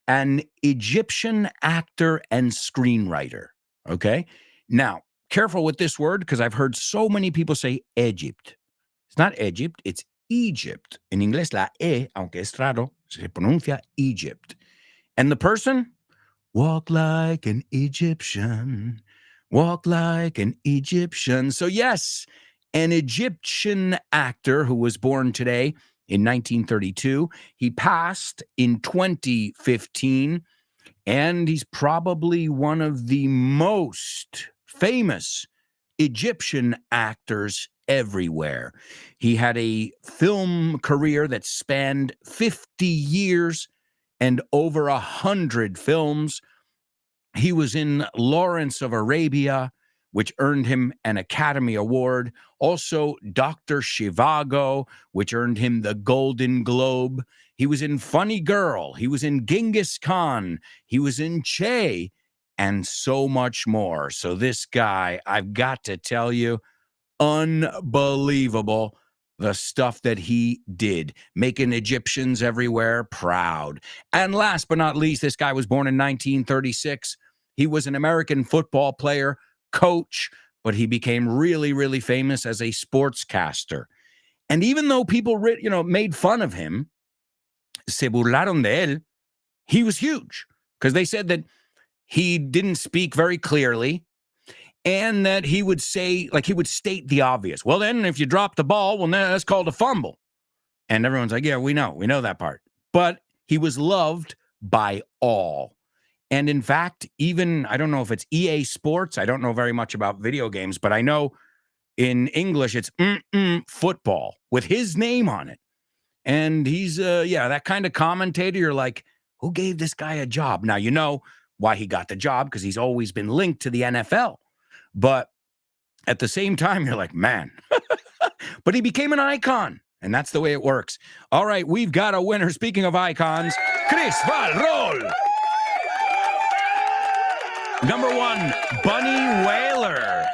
an Egyptian actor and screenwriter. Okay. Now, careful with this word because I've heard so many people say Egypt. It's not Egypt, it's Egypt. En inglés, la E, aunque es raro, se pronuncia Egypt. And the person, walk like an Egyptian. Walk like an Egyptian. So yes, an Egyptian actor who was born today in 1932. He passed in 2015, and he's probably one of the most famous Egyptian actors everywhere. He had a film career that spanned 50 years and over 100 films. He was in Lawrence of Arabia, which earned him an Academy Award. Also, Dr. Zhivago, which earned him the Golden Globe. He was in Funny Girl. He was in Genghis Khan. He was in Che, and so much more. So this guy, I've got to tell you, unbelievable the stuff that he did, making Egyptians everywhere proud. And last but not least, this guy was born in 1936. He was an American football player, coach, but he became really, really famous as a sportscaster. And even though people, made fun of him, se burlaron de él, he was huge because they said that he didn't speak very clearly and that he would say, like, he would state the obvious. Well, then if you drop the ball, well, now that's called a fumble. And everyone's like, yeah, we know that part. But he was loved by all. And in fact, even, I don't know if it's EA Sports. I don't know very much about video games, but I know in English it's football with his name on it. And he's, that kind of commentator. You're like, who gave this guy a job? Now, you know why he got the job, because he's always been linked to the NFL. But at the same time, you're like, man. But he became an icon, and that's the way it works. All right, we've got a winner. Speaking of icons, Chris Valrol. Number 1, Bunny Wailer.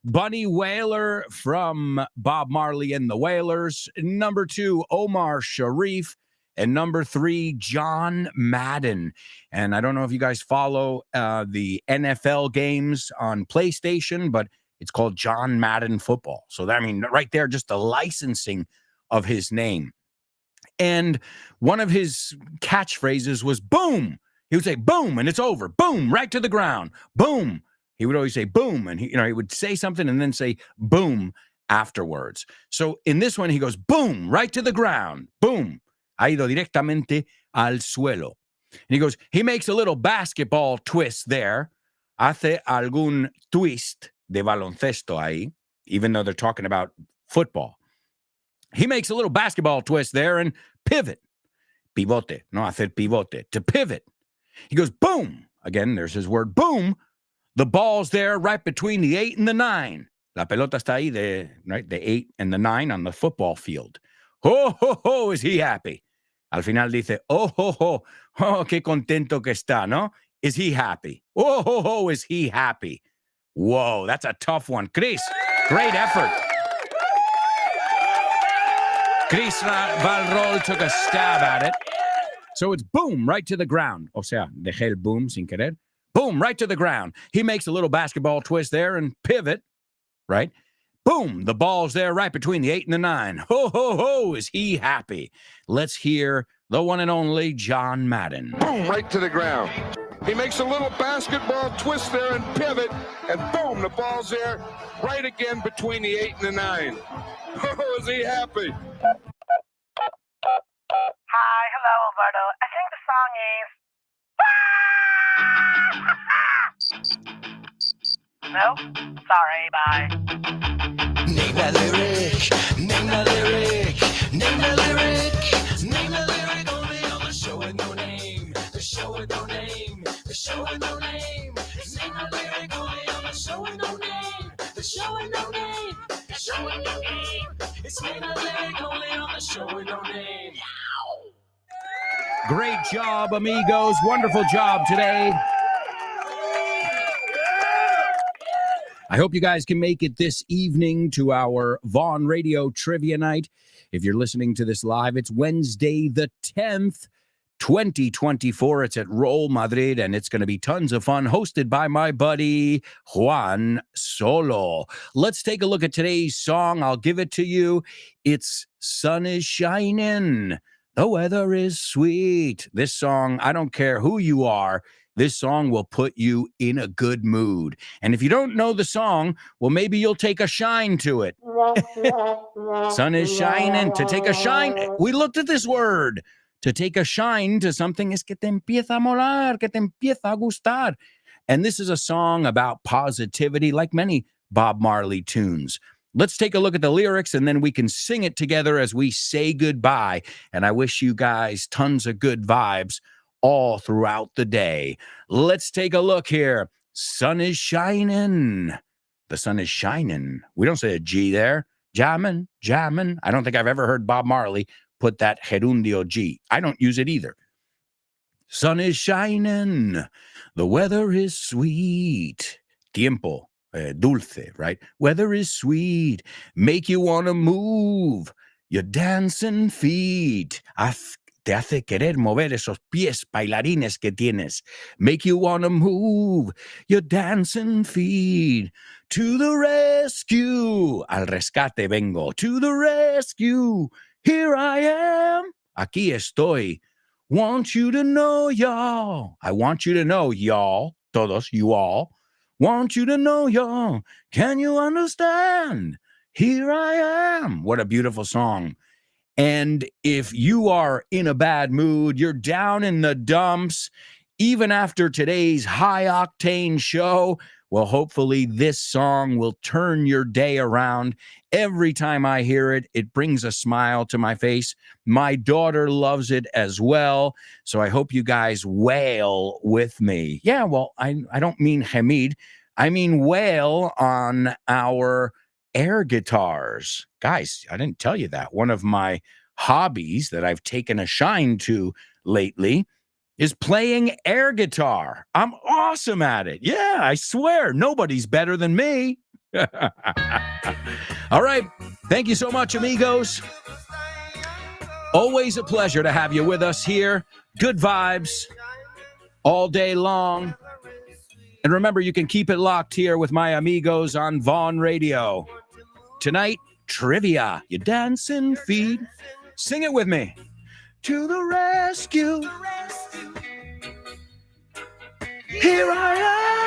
Bunny Wailer from Bob Marley and the Wailers. Number 2, Omar Sharif. And number 3, John Madden. And I don't know if you guys follow the NFL games on PlayStation, but it's called John Madden Football. So, right there, just the licensing of his name. And one of his catchphrases was boom. He would say boom, and it's over. Boom, right to the ground. Boom. He would always say boom, and he would say something and then say boom afterwards. So in this one, he goes boom, right to the ground. Boom. Ha ido directamente al suelo. And he goes, he makes a little basketball twist there. Hace algún twist de baloncesto ahí, even though they're talking about football. He makes a little basketball twist there and pivot. Pivote, no hacer pivote, to pivot. He goes, boom. Again, there's his word, boom. The ball's there right between the 8 and the 9. La pelota está ahí, the 8 and the 9 on the football field. Ho, ho, ho, is he happy? Al final dice, oh, ho, ho, oh, qué contento que está, no? Is he happy? Oh, ho, ho, is he happy? Whoa, that's a tough one. Chris, great effort. Chris Valrol took a stab at it. So it's boom, right to the ground. O sea, dejé el boom sin querer. Boom, right to the ground. He makes a little basketball twist there and pivot, right? Boom, the ball's there right between the 8 and the 9. Ho, ho, ho, is he happy? Let's hear the one and only John Madden. Boom, right to the ground. He makes a little basketball twist there and pivot, and boom, the ball's there right again between the 8 and the 9. Oh, is he happy? Hi, hello, Alberto. I think the song is. No? Sorry, bye. Name that lyric, name that lyric, name that lyric, name that lyric only on the show with no name, the show with no name, the show with no name. Name that lyric only on the show with no name, the show with no name, the show with no name. It's name that lyric only on the show with no name. Great job, amigos. Wonderful job today. I hope you guys can make it this evening to our Vaughn Radio Trivia Night. If you're listening to this live, it's Wednesday the 10th, 2024. It's at Roll Madrid, and it's going to be tons of fun, hosted by my buddy Juan Solo. Let's take a look at today's song. I'll give it to you. It's Sun is Shining. The weather is sweet. This song, I don't care who you are, this song will put you in a good mood. And if you don't know the song, well, maybe you'll take a shine to it. Sun is shining. To take a shine. We looked at this word. To take a shine to something es que te empieza a molar, que te empieza a gustar. And this is a song about positivity, like many Bob Marley tunes. Let's take a look at the lyrics, and then we can sing it together as we say goodbye. And I wish you guys tons of good vibes all throughout the day. Let's take a look here. Sun is shining. The sun is shining. We don't say a G there. Jammin', jammin'. I don't think I've ever heard Bob Marley put that gerundio G. I don't use it either. Sun is shining. The weather is sweet. Tiempo, dulce, right? Weather is sweet. Make you want to move. Your dancing feet. Te hace querer mover esos pies bailarines que tienes. Make you want to move. Your dancing feet. To the rescue. Al rescate vengo. To the rescue. Here I am. Aquí estoy. Want you to know, y'all. I want you to know, y'all. Todos, you all. Want you to know, y'all. Can you understand? Here I am. What a beautiful song. And if you are in a bad mood, you're down in the dumps, even after today's high-octane show, well, hopefully this song will turn your day around. Every time I hear it, it brings a smile to my face. My daughter loves it as well, so I hope you guys wail with me. Yeah, well, I don't mean Hamid. I mean wail on our air guitars. Guys, I didn't tell you that. One of my hobbies that I've taken a shine to lately is playing air guitar. I'm awesome at it. Yeah, I swear, nobody's better than me. All right. Thank you so much, amigos. Always a pleasure to have you with us here. Good vibes all day long. And remember, you can keep it locked here with my amigos on Vaughn Radio. Tonight, trivia. You dancing feet. Sing it with me. To the rescue. Here I am.